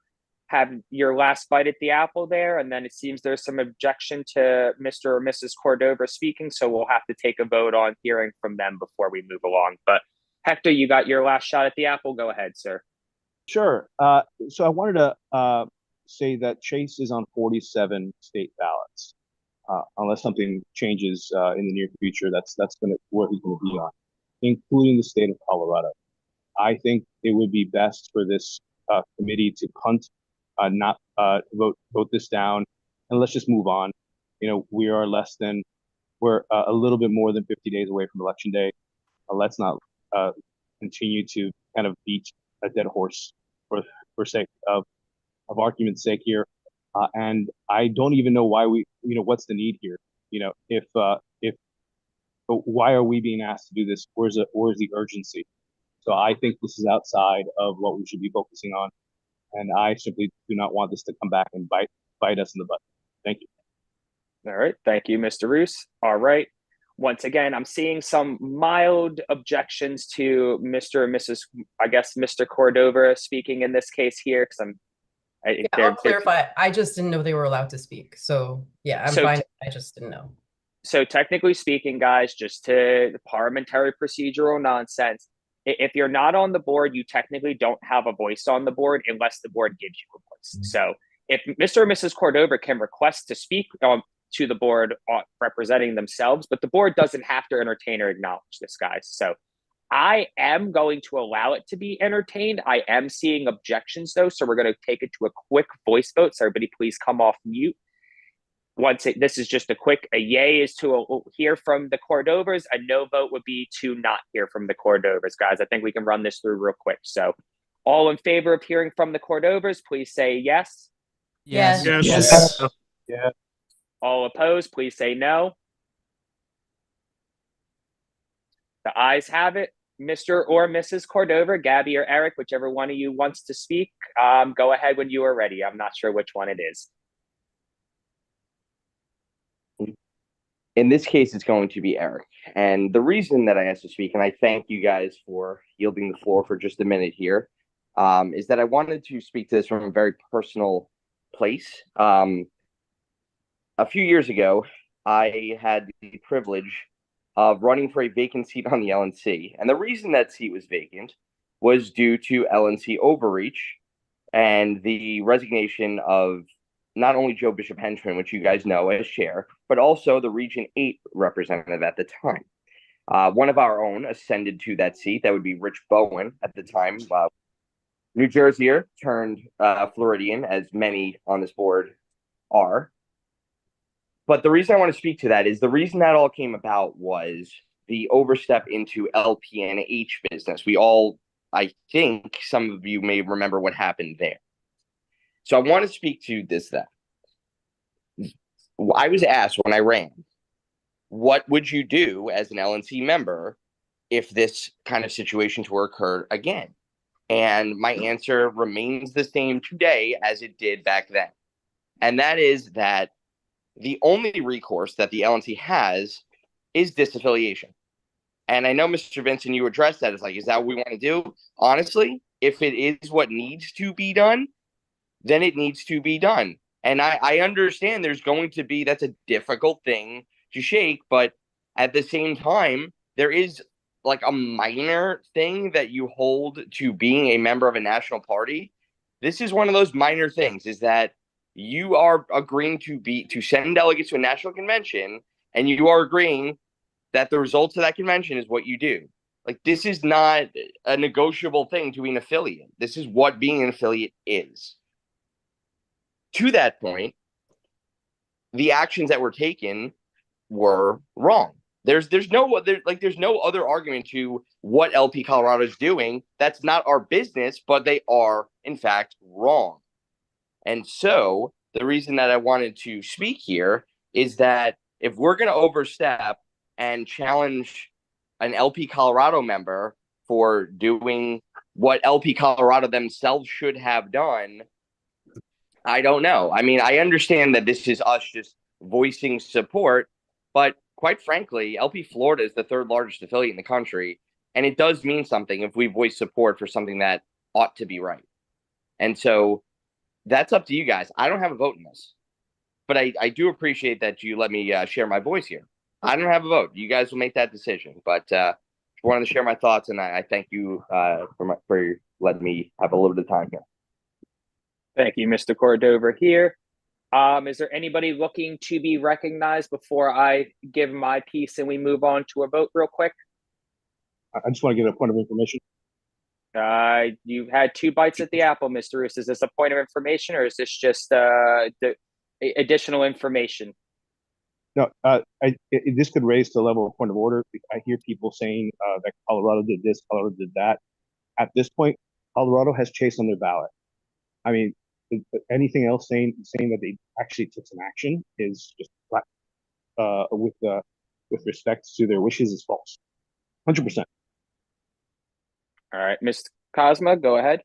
have your last bite at the apple there. And then it seems there's some objection to Mr. or Mrs. Cordova speaking. So we'll have to take a vote on hearing from them before we move along. But Hector, you got your last shot at the apple. Go ahead, sir. Sure. So I wanted to say that Chase is on 47 state ballots. Unless something changes in the near future, that's where he's going to be on, including the state of Colorado. I think it would be best for this committee to punt, not vote this down, and let's just move on. You know, we're a little bit more than 50 days away from Election Day. Let's not continue to kind of beat a dead horse for sake of argument's sake here. And I don't even know why what's the need here? Why are we being asked to do this? Where's the urgency? So I think this is outside of what we should be focusing on. And I simply do not want this to come back and bite us in the butt. Thank you. All right. Thank you, Mr. Roos. All right. Once again, I'm seeing some mild objections to Mr. and Mrs. I guess Mr. Cordova speaking in this case here, because I'll clarify. I just didn't know they were allowed to speak. So yeah, I'm fine. I just didn't know. So technically speaking, guys, just to the parliamentary procedural nonsense, if you're not on the board, you technically don't have a voice on the board unless the board gives you a voice. Mm-hmm. So if Mr. or Mrs. Cordova can request to speak to the board representing themselves, but the board doesn't have to entertain or acknowledge this, guys. So I am going to allow it to be entertained. I am seeing objections, though, so we're going to take it to a quick voice vote. So everybody please come off mute. This is just a yay is to hear from the Cordovas. A no vote would be to not hear from the Cordovas, guys. I think we can run this through real quick. So all in favor of hearing from the Cordovas, please say yes. Yes. Yes. Yes. Yeah. All opposed, please say no. The ayes have it. Mr. or Mrs. Cordova, Gabby or Eric, whichever one of you wants to speak, go ahead when you are ready. I'm not sure which one it is. In this case, it's going to be Eric. And the reason that I asked to speak, and I thank you guys for yielding the floor for just a minute here, is that I wanted to speak to this from a very personal place. A few years ago, I had the privilege of running for a vacant seat on the LNC. And the reason that seat was vacant was due to LNC overreach and the resignation of not only Joe Bishop Henchman, which you guys know as chair, but also the Region 8 representative at the time. One of our own ascended to that seat. That would be Rich Bowen at the time. New Jerseyer turned Floridian, as many on this board are. But the reason I want to speak to that is the reason that all came about was the overstep into LPNH business. We all, I think some of you may remember what happened there. So I want to speak to this then. I was asked when I ran, what would you do as an LNC member if this kind of situation to occur again? And my answer remains the same today as it did back then. And that is that the only recourse that the LNC has is disaffiliation. And I know, Mr. Vincent, you addressed that. It's like, is that what we want to do? Honestly, if it is what needs to be done, then it needs to be done. And I understand there's going to be, that's a difficult thing to shake, but at the same time, there is like a minor thing that you hold to being a member of a national party. This is one of those minor things, is that you are agreeing to send delegates to a national convention, and you are agreeing that the results of that convention is what you do. Like, this is not a negotiable thing to be an affiliate. This is what being an affiliate is. To that point, the actions that were taken were wrong. There's no other argument to what LP Colorado is doing. That's not our business, but they are in fact wrong. And so the reason that I wanted to speak here is that if we're going to overstep and challenge an LP Colorado member for doing what LP Colorado themselves should have done, I don't know. I mean, I understand that this is us just voicing support, but quite frankly, LP Florida is the third largest affiliate in the country, and it does mean something if we voice support for something that ought to be right. And so that's up to you guys. I don't have a vote in this, but I do appreciate that you let me share my voice here. I don't have a vote. You guys will make that decision, but wanted to share my thoughts, and I thank you for letting me have a little bit of time here. Thank you, Mr. Cordova here. Is there anybody looking to be recognized before I give my piece and we move on to a vote real quick? I just want to give a point of information. You've had 2 bites at the apple, Mr. Roos. Is this a point of information, or is this just the additional information? No, this could raise to the level of point of order. I hear people saying that Colorado did this, Colorado did that. At this point, Colorado has Chase on their ballot. I mean, anything else saying that they actually took some action is just with respect to their wishes is false. 100%. All right, Ms. Cosma, go ahead.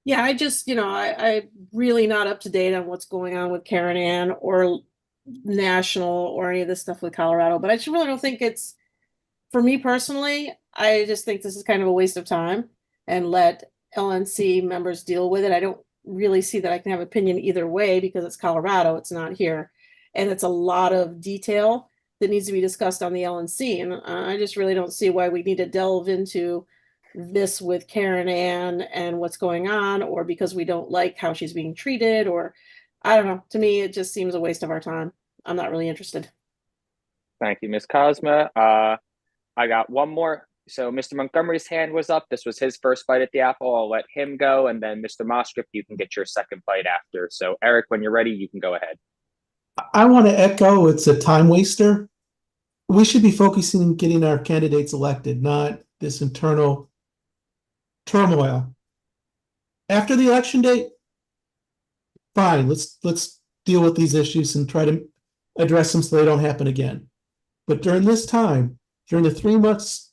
Yeah, I just, I'm really not up to date on what's going on with Karen Ann or national or any of this stuff with Colorado, but I just really don't think it's, for me personally, I just think this is kind of a waste of time, and let LNC members deal with it. I don't really see that I can have opinion either way because it's Colorado, it's not here. And it's a lot of detail that needs to be discussed on the LNC. And I just really don't see why we need to delve into this with Karen Ann and what's going on, or because we don't like how she's being treated, or I don't know. To me, it just seems a waste of our time. I'm not really interested. Thank you, Ms. Cosma. I got one more. So Mr. Montgomery's hand was up. This was his first bite at the apple. I'll let him go. And then Mr. Moskrift, you can get your second bite after. So Eric, when you're ready, you can go ahead. I want to echo it's a time waster. We should be focusing on getting our candidates elected, not this internal turmoil. After the election date, fine, let's deal with these issues and try to address them so they don't happen again. But during this time, during the 3 months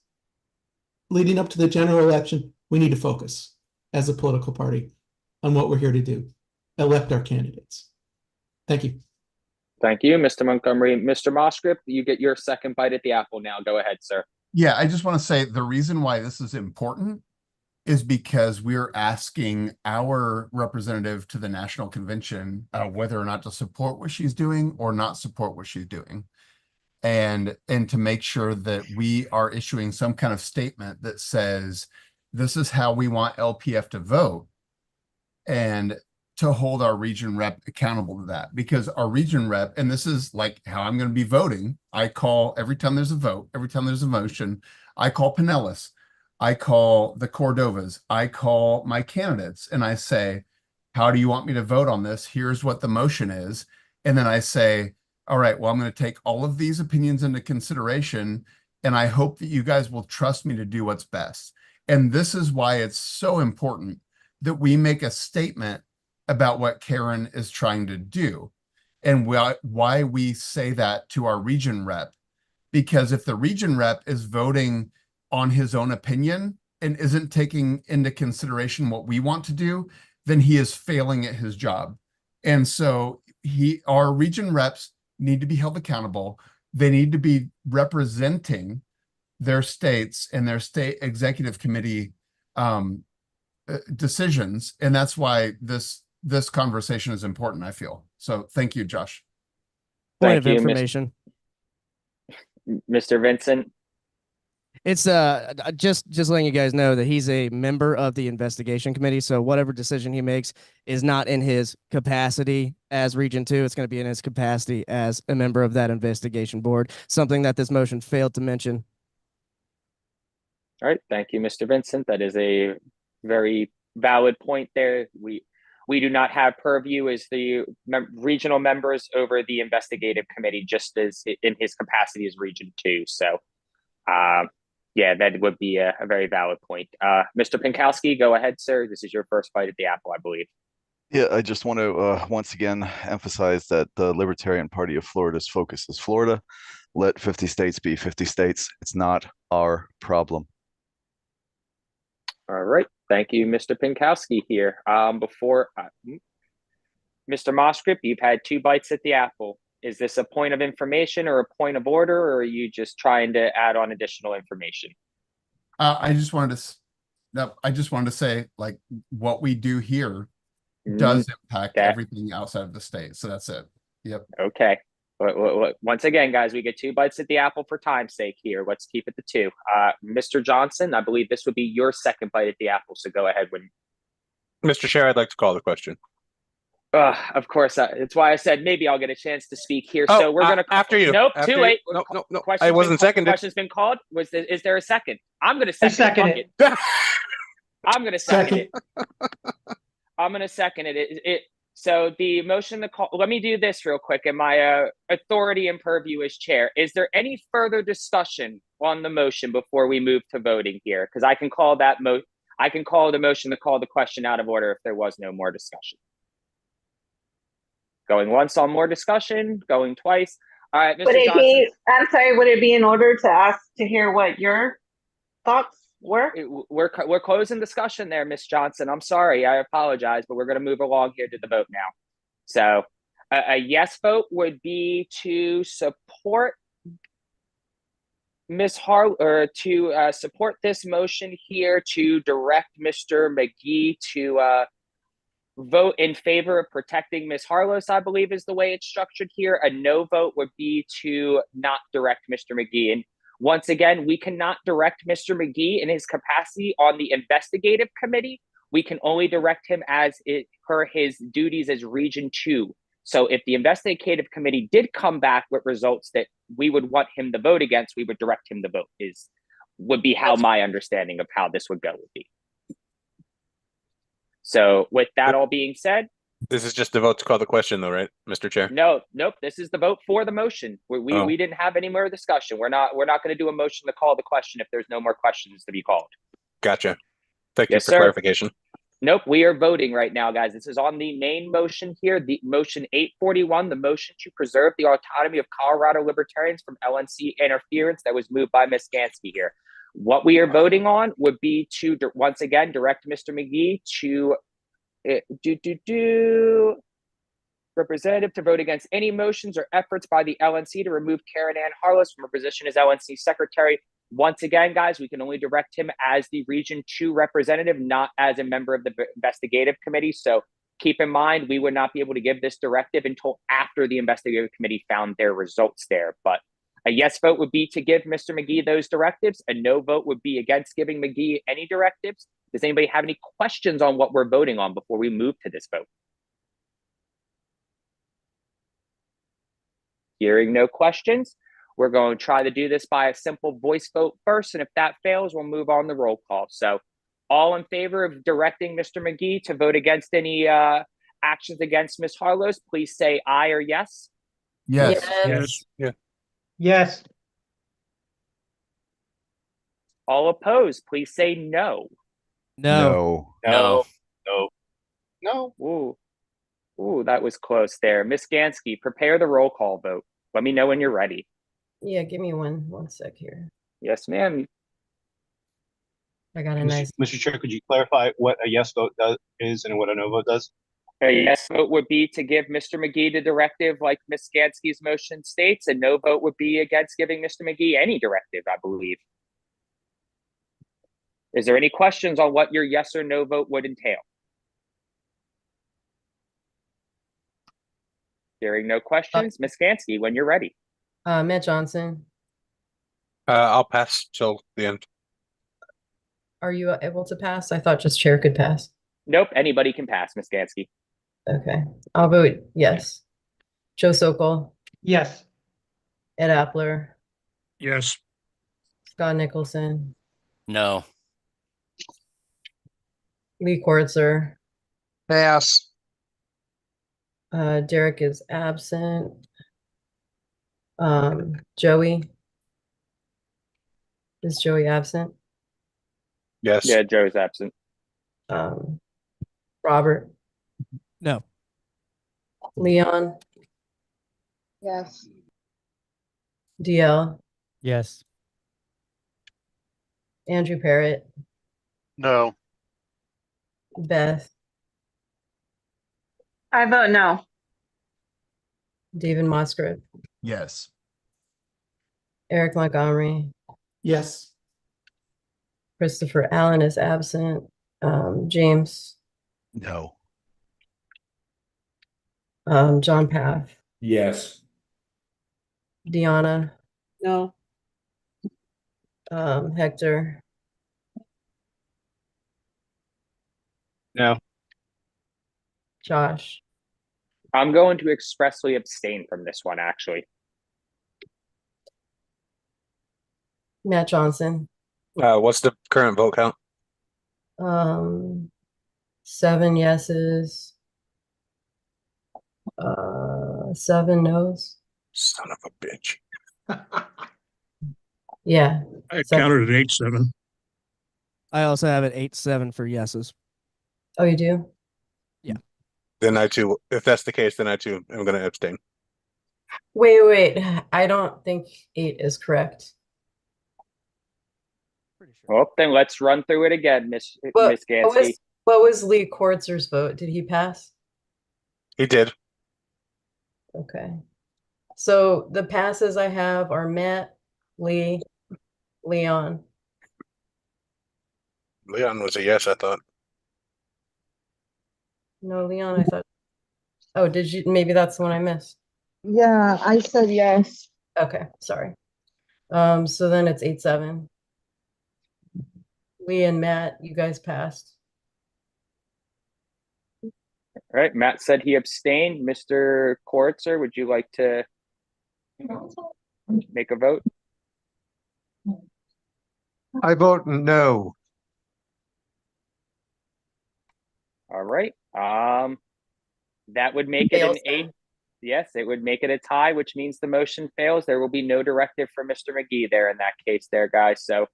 leading up to the general election, we need to focus as a political party on what we're here to do, elect our candidates. Thank you. Thank you, Mr. Montgomery. Mr. Moskrift, you get your second bite at the apple now. Go ahead, sir. Yeah, I just want to say the reason why this is important is because we're asking our representative to the national convention whether or not to support what she's doing or not support what she's doing. And to make sure that we are issuing some kind of statement that says, this is how we want LPF to vote, and to hold our region rep accountable to that. Because our region rep, and this is like how I'm going to be voting, I call every time there's a vote, every time there's a motion, I call Pinellas, I call the Cordovas, I call my candidates, and I say, how do you want me to vote on this? Here's what the motion is. And then I say, all right, well, I'm going to take all of these opinions into consideration, and I hope that you guys will trust me to do what's best. And this is why it's so important that we make a statement about what Karen is trying to do. and why we say that to our region rep. Because if the region rep is voting on his own opinion and isn't taking into consideration what we want to do, then he is failing at his job. And so our region reps need to be held accountable. They need to be representing their states and their state executive committee decisions. And that's why this conversation is important, I feel. So thank you, Josh. Point of information. Mr. Vincent. It's just letting you guys know that he's a member of the investigation committee. So whatever decision he makes is not in his capacity as Region 2. It's going to be in his capacity as a member of that investigation board, something that this motion failed to mention. All right. Thank you, Mr. Vincent. That is a very valid point there. We do not have purview as the regional members over the investigative committee, just as in his capacity as Region 2. So, yeah, that would be a very valid point. Mr. Pinkowski, go ahead, sir. This is your first bite at the apple, I believe. Yeah, I just want to once again emphasize that the Libertarian Party of Florida's focus is Florida. Let 50 states be 50 states. It's not our problem. All right. Thank you, Mr. Pinkowski here. Before Mr. Moskrip, you've had 2 bites at the apple. Is this a point of information or a point of order, or are you just trying to add on additional information? I just wanted to say, like, what we do here does impact everything outside of the state. So that's it. Yep. Okay. Once again, guys, we get 2 bites at the apple for time's sake here. Let's keep it to 2. Mr. Johnson, I believe this would be your second bite at the apple. So go ahead. Mr. Chair, I'd like to call the question. Of course. It's why I said maybe I'll get a chance to speak here. So we're going to after you. Nope. After too late. No. I wasn't seconded. Question's been called. Is there a second? I'm going to second it. I'm going to second it. I'm going to second it. So the motion to call, let me do this real quick. In my authority and purview as chair, is there any further discussion on the motion before we move to voting here? Because I can call that I can call the motion to call the question out of order if there was no more discussion. Going once on more discussion, going twice. All right, Mr. Johnson. I'm sorry, would it be in order to ask to hear what your thoughts were? We're closing discussion there, Ms. Johnson. I'm sorry, I apologize, but we're going to move along here to the vote now. So a yes vote would be to support Ms. or to support this motion here to direct Mr. McGee to vote in favor of protecting Ms. Harlos, I believe is the way it's structured here. A no vote would be to not direct Mr. McGee. And once again, we cannot direct Mr. McGee in his capacity on the investigative committee. We can only direct him as per his duties as Region 2. So if the investigative committee did come back with results that we would want him to vote against, we would direct him to vote would be how my understanding of how this would go would be. So with that all being said, this is just the vote to call the question, though, right, Mr. Chair? Nope. This is the vote for the motion. We didn't have any more discussion. We're not going to do a motion to call the question if there's no more questions to be called. Gotcha. Thank you for clarification. Nope. We are voting right now, guys. This is on the main motion here, the motion 841, the motion to preserve the autonomy of Colorado Libertarians from LNC interference that was moved by Ms. Gansky here. What we are voting on would be to, once again, direct Mr. McGee to representative to vote against any motions or efforts by the LNC to remove Karen Ann Harlos from her position as LNC secretary. Once again, guys, we can only direct him as the Region 2 representative, not as a member of the investigative committee. So keep in mind, we would not be able to give this directive until after the investigative committee found their results there. But a yes vote would be to give Mr. McGee those directives. A no vote would be against giving McGee any directives. Does anybody have any questions on what we're voting on before we move to this vote? Hearing no questions, we're going to try to do this by a simple voice vote first. And if that fails, we'll move on the roll call. So all in favor of directing Mr. McGee to vote against any actions against Ms. Harlos, please say aye or yes. Yes. Yes. Yeah. Yes. All opposed, please say no. No. No. Ooh. Ooh, that was close there. Ms. Gansky, prepare the roll call vote. Let me know when you're ready. Yeah, give me one sec here. Yes, ma'am. I got a nice. Mr. Chair, could you clarify what a yes vote is and what a no vote does? A yes vote would be to give Mr. McGee the directive like Ms. Gansky's motion states. A no vote would be against giving Mr. McGee any directive, I believe. Is there any questions on what your yes or no vote would entail? Hearing no questions, Ms. Gansky, when you're ready. Matt Johnson, I'll pass till the end. are you able to pass? I thought just chair could pass. Nope, anybody can pass, Ms. Gansky. Okay, I'll vote yes. Joe Sokol, Yes. Ed Appler, Yes. Scott Nicholson, No. Lee Kortzer, Pass. Derek is absent. Joey, is Joey absent? Yes. Yeah, Joe's absent. Robert, No. Leon, Yes. DL, Yes. Andrew Parrott, No. Beth, I vote no. David Mosgrove, Yes. Eric Montgomery, Yes. Christopher Allen is absent. James, No. John Paff, Yes. Deanna, No. Hector, No. Josh, I'm going to expressly abstain from this one, actually. Matt Johnson, What's the current vote count? 7 yeses, 7 no's. Son of a bitch. Yeah. I counted at 8-7. I also have it 8-7 for yeses. Oh, you do? Yeah. Then I too, if that's the case, then I too am going to abstain. Wait. I don't think 8 is correct. Well, then let's run through it again, Miss Gansky. What was Lee Kortzer's vote? Did he pass? He did. Okay. So the passes I have are Matt, Lee, Leon. Leon was a yes, I thought. No, Leon, I thought. Oh, did you? Maybe that's the one I missed. Yeah, I said yes. Okay, sorry. So then it's 8-7. Lee and Matt, you guys passed. All right, Matt said he abstained. Mr. Kortzer, would you like to make a vote? I vote no. All right. That would make it an 8. Yes, it would make it a tie, which means the motion fails. There will be no directive from Mr. McGee there in that case there, guys. So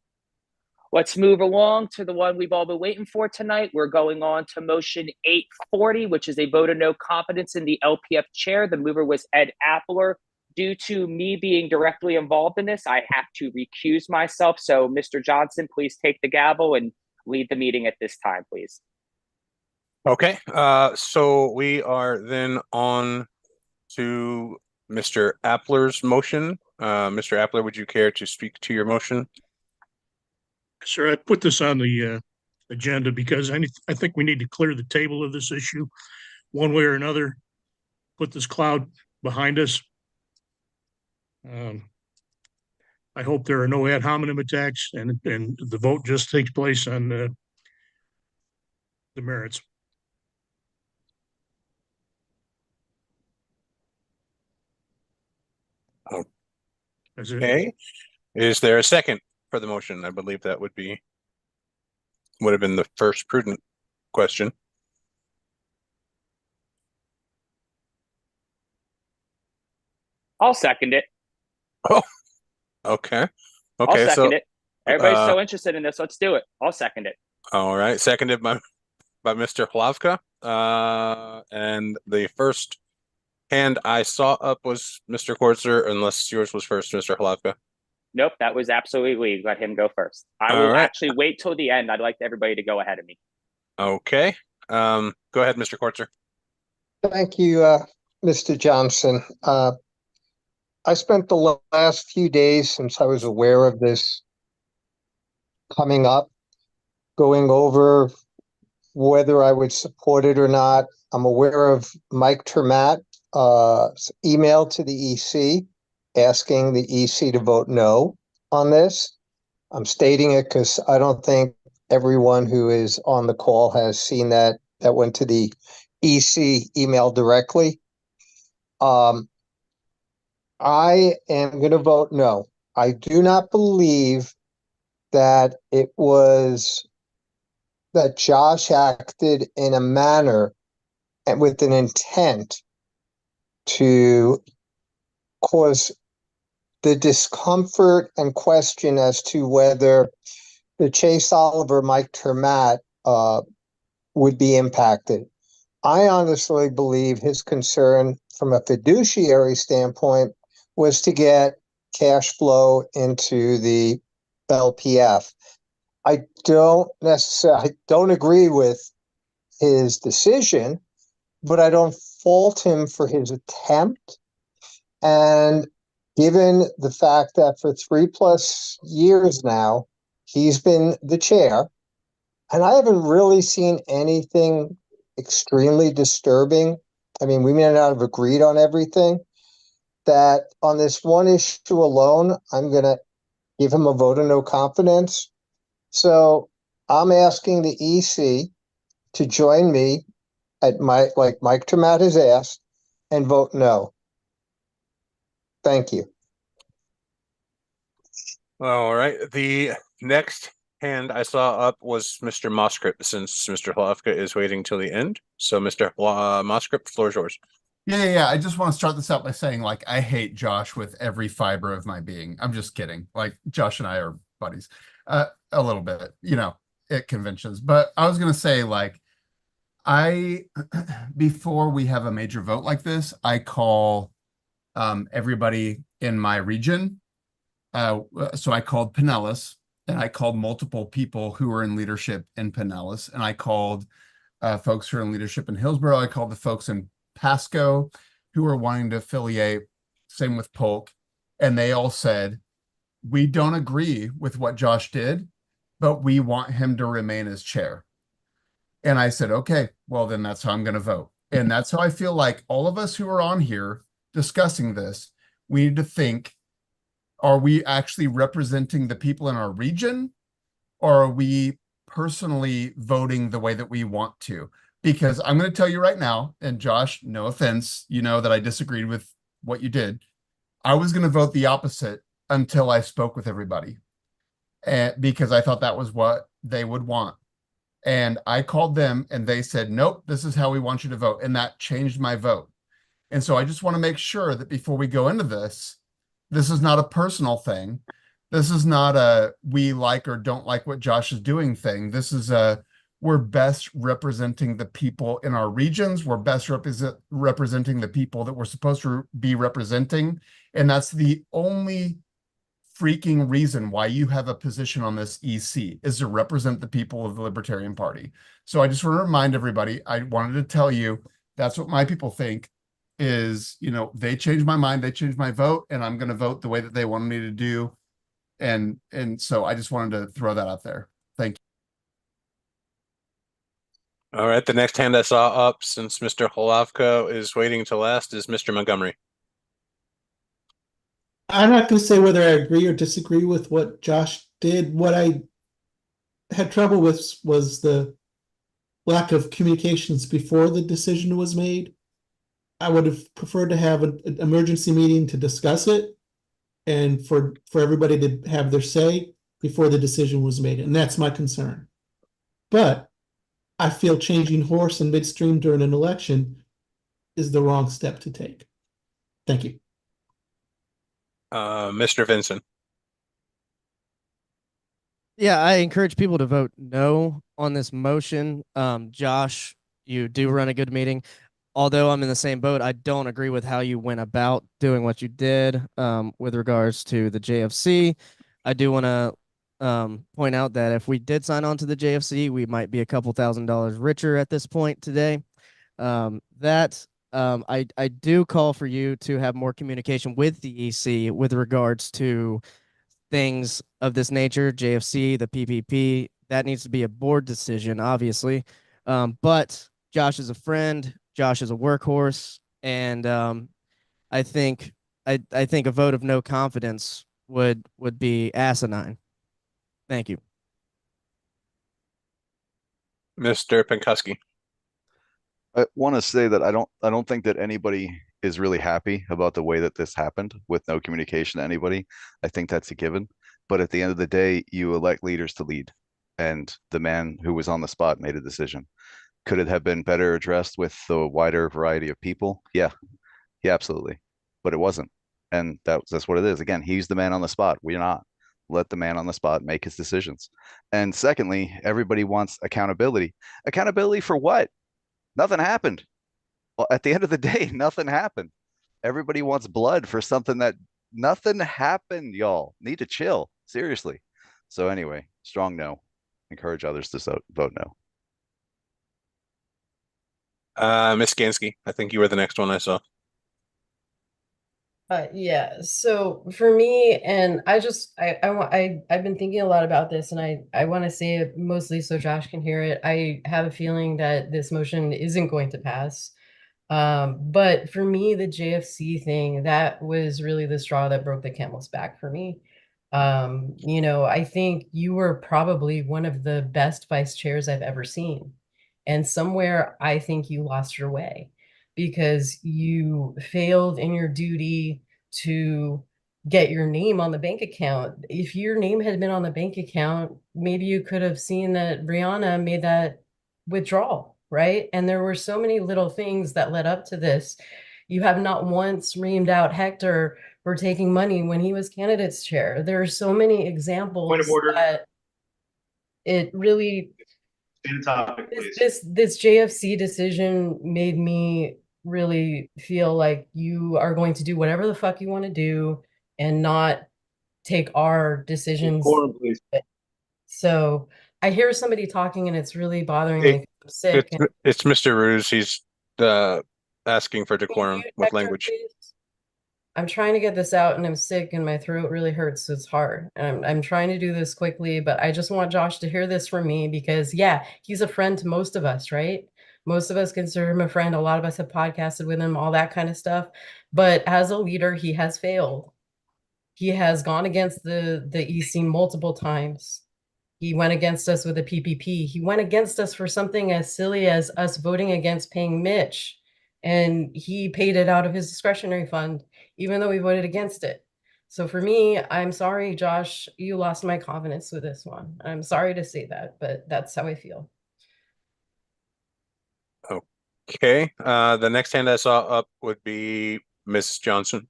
let's move along to the one we've all been waiting for tonight. We're going on to motion 840, which is a vote of no confidence in the LPF chair. The mover was Ed Appler. Due to me being directly involved in this, I have to recuse myself. So Mr. Johnson, please take the gavel and lead the meeting at this time, please. Okay. So we are then on to Mr. Appler's motion. Mr. Appler, would you care to speak to your motion? Sir, I put this on the agenda because I think we need to clear the table of this issue one way or another, put this cloud behind us. I hope there are no ad hominem attacks and the vote just takes place on the merits. Okay. Is there a second for the motion? I believe that would have been the first prudent question. I'll second it. Oh, okay. I'll second it. Everybody's so interested in this. Let's do it. I'll second it. All right. Seconded by by Mr. Hlavka. And the first hand I saw up was Mr. Kortzer, unless yours was first, Mr. Hlavka. Nope, that was absolutely let him go first. I will actually wait till the end. I'd like everybody to go ahead of me. Okay. Go ahead, Mr. Kortzer. Thank you, Mr. Johnson. I spent the last few days since I was aware of this coming up, going over whether I would support it or not. I'm aware of Mike Termat email to the EC asking the EC to vote no on this. I'm stating it because I don't think everyone who is on the call has seen that. That went to the EC email directly. I am going to vote no. I do not believe that it was that Josh acted in a manner and with an intent to cause the discomfort and question as to whether the Chase Oliver Mike Termat would be impacted. I honestly believe his concern from a fiduciary standpoint was to get cash flow into the LPF. I don't agree with his decision, but I don't fault him for his attempt. And given the fact that for 3+ years now, he's been the chair, and I haven't really seen anything extremely disturbing. I mean, we may not have agreed on everything. That on this one issue alone, I'm going to give him a vote of no confidence. So I'm asking the EC to join me at like Mike Termat has asked, and vote no. Thank you. All right. The next hand I saw up was Mr. Moscript, since Mr. Hlavka is waiting till the end. So Mr. Moscript, the floor is yours. Yeah. I just want to start this out by saying, like, I hate Josh with every fiber of my being. I'm just kidding. Like, Josh and I are buddies, a little bit, at conventions. But I was going to say, like, before we have a major vote like this, I call everybody in my region. So I called Pinellas, and I called multiple people who were in leadership in Pinellas, and I called folks who are in leadership in Hillsborough. I called the folks in Pasco who are wanting to affiliate, same with Polk, and they all said, we don't agree with what Josh did, but we want him to remain as chair. And I said, okay, well, then that's how I'm going to vote. And that's how I feel like all of us who are on here discussing this, we need to think, are we actually representing the people in our region, or are we personally voting the way that we want to? Because I'm going to tell you right now, and Josh, no offense, you know that I disagreed with what you did. I was going to vote the opposite until I spoke with everybody, because I thought that was what they would want. And I called them and they said, nope, this is how we want you to vote. And that changed my vote. And so I just want to make sure that before we go into this, this is not a personal thing. This is not a we like or don't like what Josh is doing thing. This is we're best representing the people in our regions. We're best representing the people that we're supposed to be representing. And that's the only freaking reason why you have a position on this EC, is to represent the people of the Libertarian Party. So I just want to remind everybody, I wanted to tell you, that's what my people think is, they changed my mind, they changed my vote, and I'm going to vote the way that they wanted me to do. And so I just wanted to throw that out there. Thank you. All right. The next hand I saw up, since Mr. Hlavka is waiting to last, is Mr. Montgomery. I'm not going to say whether I agree or disagree with what Josh did. What I had trouble with was the lack of communications before the decision was made. I would have preferred to have an emergency meeting to discuss it and for everybody to have their say before the decision was made. And that's my concern. But I feel changing horse in midstream during an election is the wrong step to take. Thank you. Mr. Vincent. Yeah, I encourage people to vote no on this motion. Josh, you do run a good meeting. Although I'm in the same boat, I don't agree with how you went about doing what you did with regards to the JFC. I do want to point out that if we did sign on to the JFC, we might be a couple $1,000s richer at this point today. I do call for you to have more communication with the EC with regards to things of this nature, JFC, the PPP. That needs to be a board decision, obviously. But Josh is a friend. Josh is a workhorse, and I think I think a vote of no confidence would be asinine. Thank you. Mr. Pinkowski. I want to say that I don't think that anybody is really happy about the way that this happened with no communication to anybody. I think that's a given. But at the end of the day, you elect leaders to lead. And the man who was on the spot made a decision. Could it have been better addressed with the wider variety of people? Yeah, absolutely. But it wasn't. And that's what it is. Again, he's the man on the spot. We're not. Let the man on the spot make his decisions. And secondly, everybody wants accountability. Accountability for what? Nothing happened. Well, at the end of the day, nothing happened. Everybody wants blood for something that nothing happened, y'all. Need to chill. Seriously. So anyway, strong no. Encourage others to vote no. Ms. Gansky, I think you were the next one I saw. Yeah, so for me, and I've been thinking a lot about this, and I want to say it mostly so Josh can hear it. I have a feeling that this motion isn't going to pass. But for me, the JFC thing, that was really the straw that broke the camel's back for me. You know, I think you were probably one of the best vice chairs I've ever seen. And somewhere I think you lost your way because you failed in your duty to get your name on the bank account. If your name had been on the bank account, maybe you could have seen that Brianna made that withdrawal, right? And there were so many little things that led up to this. You have not once reamed out Hector for taking money when he was candidate's chair. There are so many examples Point of order. that it really Topic, this JFC decision made me really feel like you are going to do whatever the fuck you want to do and not take our decisions. Quorum, please. So I hear somebody talking and it's really bothering me. I'm sick. It's Mr. Ruse. He's asking for decorum with language. Please? I'm trying to get this out and I'm sick and my throat really hurts, so it's hard. I'm trying to do this quickly, but I just want Josh to hear this from me because, yeah, he's a friend to most of us, right? Most of us consider him a friend. A lot of us have podcasted with him, all that kind of stuff. But as a leader, he has failed. He has gone against the EC multiple times. He went against us with a PPP. He went against us for something as silly as us voting against paying Mitch. And he paid it out of his discretionary fund, even though we voted against it. So for me, I'm sorry, Josh, you lost my confidence with this one. I'm sorry to say that, but that's how I feel. Okay. The next hand I saw up would be Ms. Johnson.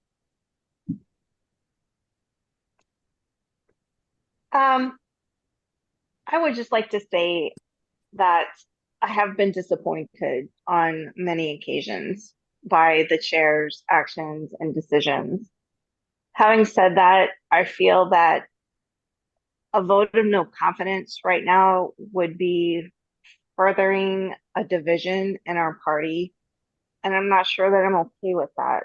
I would just like to say that I have been disappointed on many occasions by the chair's actions and decisions. Having said that, I feel that a vote of no confidence right now would be furthering a division in our party, and I'm not sure that I'm okay with that.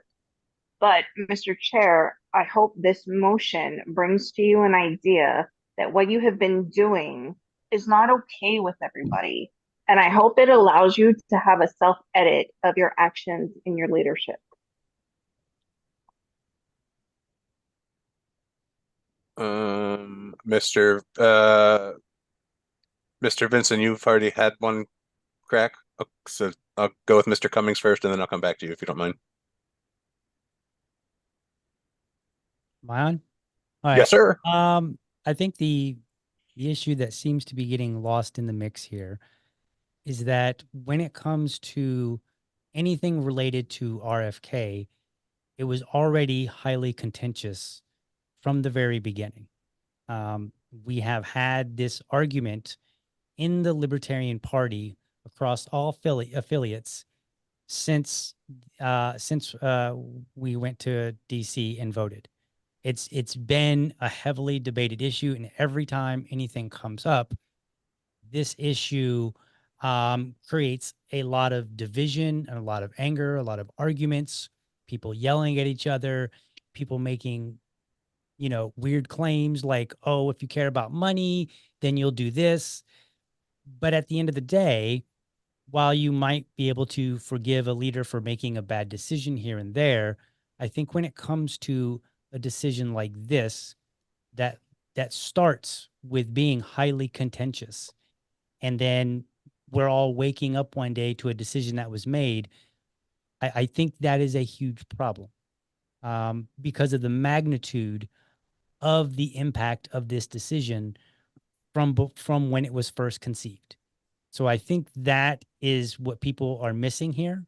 But, Mr. Chair, I hope this motion brings to you an idea that what you have been doing is not okay with everybody. And I hope it allows you to have a self-edit of your actions in your leadership. Mr. Vincent, you've already had one crack. So I'll go with Mr. Cummings first, and then I'll come back to you if you don't mind. Am I on? All right. Yes, sir. I think the issue that seems to be getting lost in the mix here is that when it comes to anything related to RFK, it was already highly contentious from the very beginning. We have had this argument in the Libertarian Party across all affiliates since we went to DC and voted. It's been a heavily debated issue, and every time anything comes up, this issue creates a lot of division and a lot of anger, a lot of arguments, people yelling at each other, people making, you know, weird claims like, oh, if you care about money, then you'll do this. But at the end of the day, while you might be able to forgive a leader for making a bad decision here and there, I think when it comes to a decision like this, that starts with being highly contentious, and then we're all waking up one day to a decision that was made, I think that is a huge problem because of the magnitude of the impact of this decision from when it was first conceived. So I think that is what people are missing here.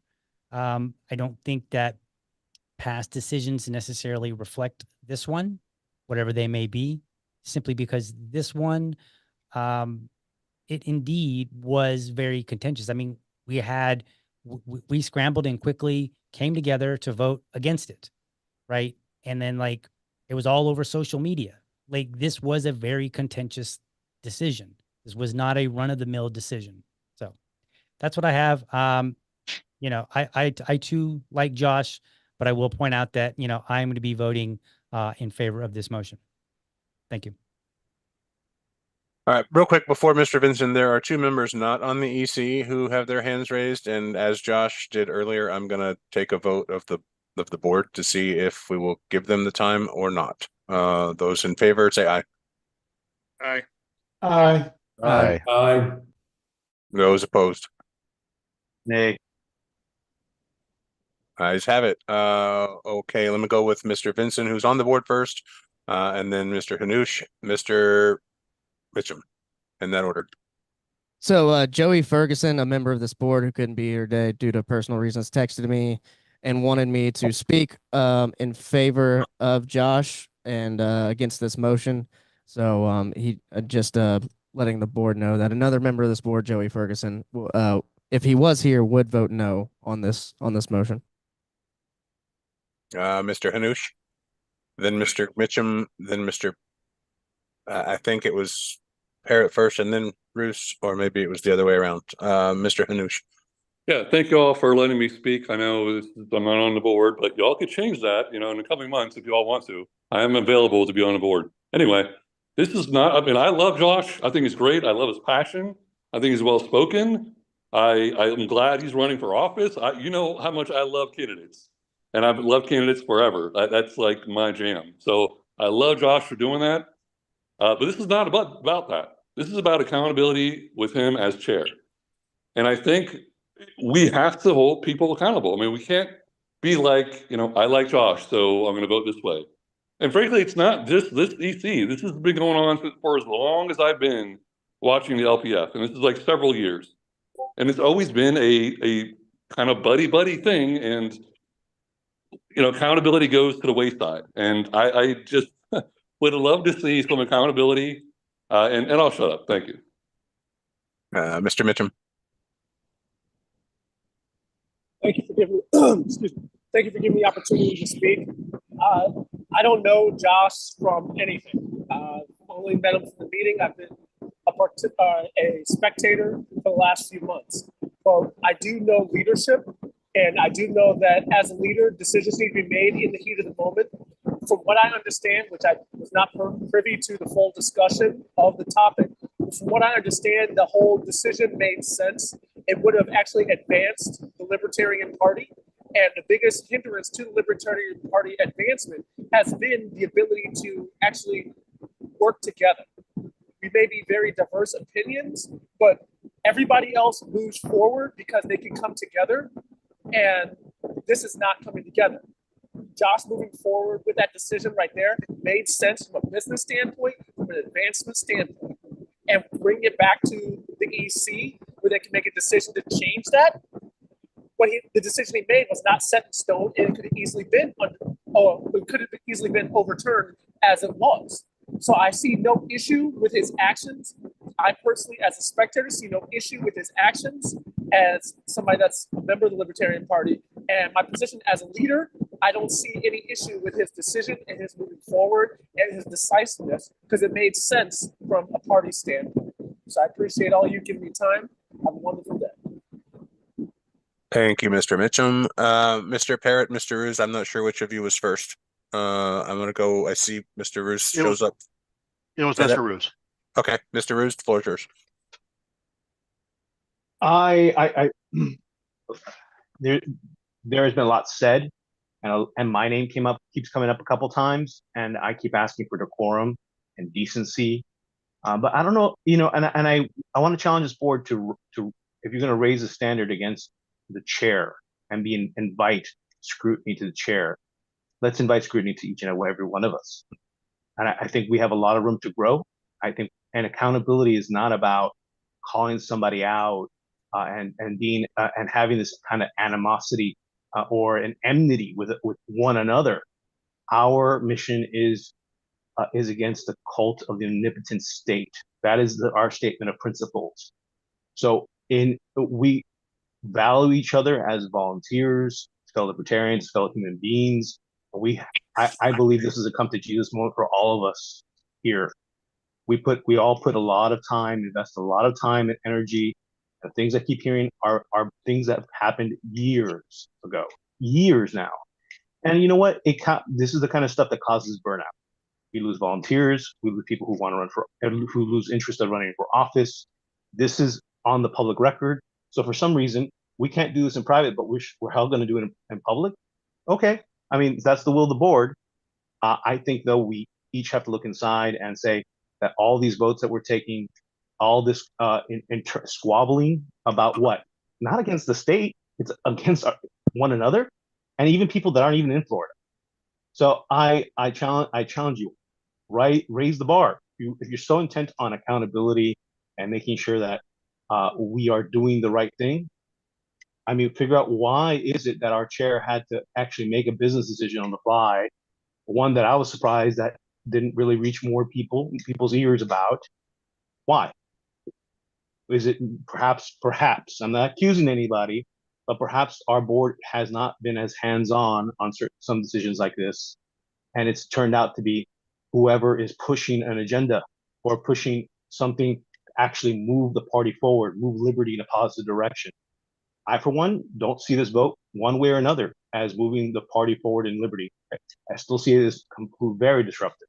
I don't think that past decisions necessarily reflect this one, whatever they may be, simply because this one, it indeed was very contentious. I mean, we scrambled and quickly came together to vote against it, right? And then like it was all over social media. Like this was a very contentious decision. This was not a run-of-the-mill decision. So that's what I have. You know, I too like Josh, but I will point out that, you know, I'm going to be voting in favor of this motion. Thank you. All right, real quick before Mr. Vincent, there are two members not on the EC who have their hands raised, and as Josh did earlier, I'm going to take a vote of the board to see if we will give them the time or not. Those in favor, say aye. Aye. Aye. Aye. Aye. Those opposed? Nay. Ayes have it. Okay, let me go with Mr. Vincent, who's on the board first, and then Mr. Hanush, Mr. Mitchum, in that order. So Joey Ferguson, a member of this board who couldn't be here today due to personal reasons, texted me and wanted me to speak in favor of Josh and against this motion. So he just letting the board know that another member of this board, Joey Ferguson, if he was here, would vote no on this motion. Mr. Hanush, then Mr. Mitchum, then Mr. I think it was Parrott first and then Bruce, or maybe it was the other way around. Mr. Hanush. Yeah, thank you all for letting me speak. I know I'm not on the board, but y'all could change that, you know, in the coming months if you all want to. I am available to be on the board. Anyway, this is not, I mean, I love Josh. I think he's great. I love his passion. I think he's well-spoken. I'm glad he's running for office. You know how much I love candidates, and I've loved candidates forever. That's like my jam. So I love Josh for doing that. But this is not about that. This is about accountability with him as chair. And I think we have to hold people accountable. I mean, we can't be like, you know, I like Josh, so I'm going to vote this way. And frankly, it's not just this EC. This has been going on for as long as I've been watching the LPF. And this is like several years. And it's always been a kind of buddy thing. And, you know, accountability goes to the wayside. And I just would love to see some accountability. And I'll shut up. Thank you. Mr. Mitchum. Thank you for giving excuse me. Thank you for giving me the opportunity to speak. I don't know Josh from anything. Only met him from the meeting. I've been a spectator for the last few months. But I do know leadership, and I do know that as a leader, decisions need to be made in the heat of the moment. From what I understand, which I was not privy to the full discussion of the topic, from what I understand, the whole decision made sense. It would have actually advanced the Libertarian Party. And the biggest hindrance to the Libertarian Party advancement has been the ability to actually work together. We may be very diverse opinions, but everybody else moves forward because they can come together. And this is not coming together. Josh moving forward with that decision right there made sense from a business standpoint, from an advancement standpoint, and bring it back to the EC where they can make a decision to change that. The decision he made was not set in stone, and it could have easily been overturned as it was. So I see no issue with his actions. I personally, as a spectator, see no issue with his actions as somebody that's a member of the Libertarian Party. And my position as a leader, I don't see any issue with his decision and his moving forward and his decisiveness because it made sense from a party standpoint. So I appreciate all you giving me time. Have a wonderful day. Thank you, Mr. Mitchum. Mr. Parrott, Mr. Roos, I'm not sure which of you was first. I'm gonna go. I see Mr. Roos shows up. It was Is that- Mr. Roos. Okay, Mr. Roos, the floor is yours. There has been a lot said, and my name keeps coming up a couple times, and I keep asking for decorum and decency. But I don't know, and I want to challenge this board to if you're going to raise the standard against the chair and invite scrutiny to the chair, let's invite scrutiny to each and every one of us. And I think we have a lot of room to grow. I think, and accountability is not about calling somebody out and being and having this kind of animosity or an enmity with one another. Our mission is against the cult of the omnipotent state. That is our statement of principles. So we value each other as volunteers, fellow libertarians, fellow human beings. I believe this is a come to Jesus moment for all of us here. We all put a lot of time, invest a lot of time and energy. The things I keep hearing are things that have happened years ago, years now. And you know what? This is the kind of stuff that causes burnout. We lose volunteers. We lose people who want to who lose interest in running for office. This is on the public record. So for some reason, we can't do this in private, but we're hell going to do it in public. Okay. I mean, that's the will of the board. I think, though, we each have to look inside and say that all these votes that we're taking, all this squabbling about what? Not against the state. It's against one another and even people that aren't even in Florida. So I challenge you, raise the bar. If you're so intent on accountability and making sure that we are doing the right thing, I mean, figure out why is it that our chair had to actually make a business decision on the fly, one that I was surprised that didn't really reach more people's ears about. Why? Is it perhaps, I'm not accusing anybody, but perhaps our board has not been as hands-on on some decisions like this. And it's turned out to be whoever is pushing an agenda or pushing something to actually move the party forward, move liberty in a positive direction. I, for one, don't see this vote one way or another as moving the party forward in liberty. I still see it as very disruptive.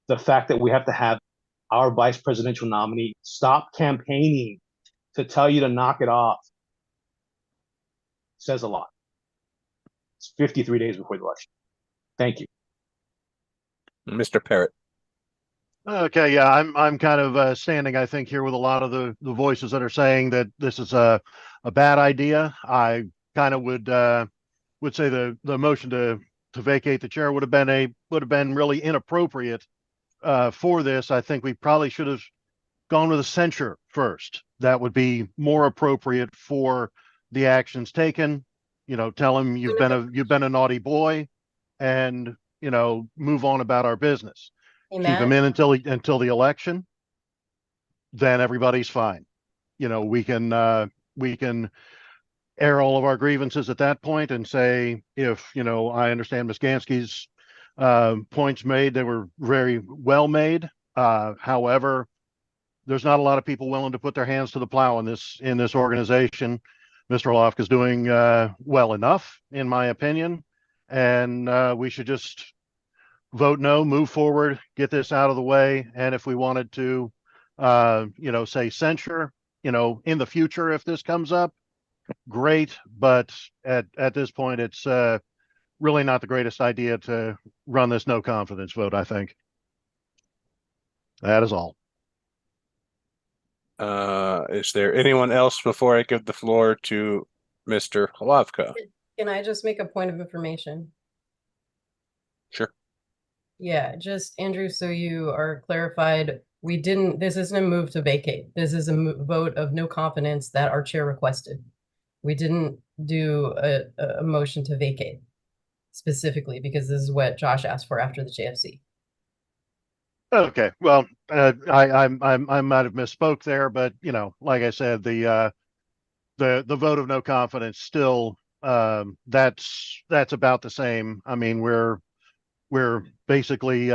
The fact that we have to have our vice presidential nominee stop campaigning to tell you to knock it off says a lot. It's 53 days before the election. Thank you. Mr. Parrott. Okay, yeah, I'm kind of standing, I think, here with a lot of the voices that are saying that this is a bad idea. I kind of would say the motion to vacate the chair would have been really inappropriate for this. I think we probably should have gone with a censure first. That would be more appropriate for the actions taken. Tell him you've been a naughty boy, and move on about our business. Keep him in until the election. Then everybody's fine. We can air all of our grievances at that point and say, if I understand Ms. Gansky's points made, they were very well made. However, there's not a lot of people willing to put their hands to the plow in this organization. Mr. Lofk is doing well enough, in my opinion, and we should just vote no, move forward, get this out of the way. And if we wanted to, say censure, in the future, if this comes up, great. But at this point, it's really not the greatest idea to run this no confidence vote, I think. That is all. Is there anyone else before I give the floor to Mr. Hlavka? Can I just make a point of information? Sure. Yeah, just Andrew, so you are clarified, this isn't a move to vacate. This is a vote of no confidence that our chair requested. We didn't do a motion to vacate specifically because this is what Josh asked for after the JFC. Okay, well, I might have misspoke there, but you know, like I said, the vote of no confidence still, that's about the same. I mean, we're basically, you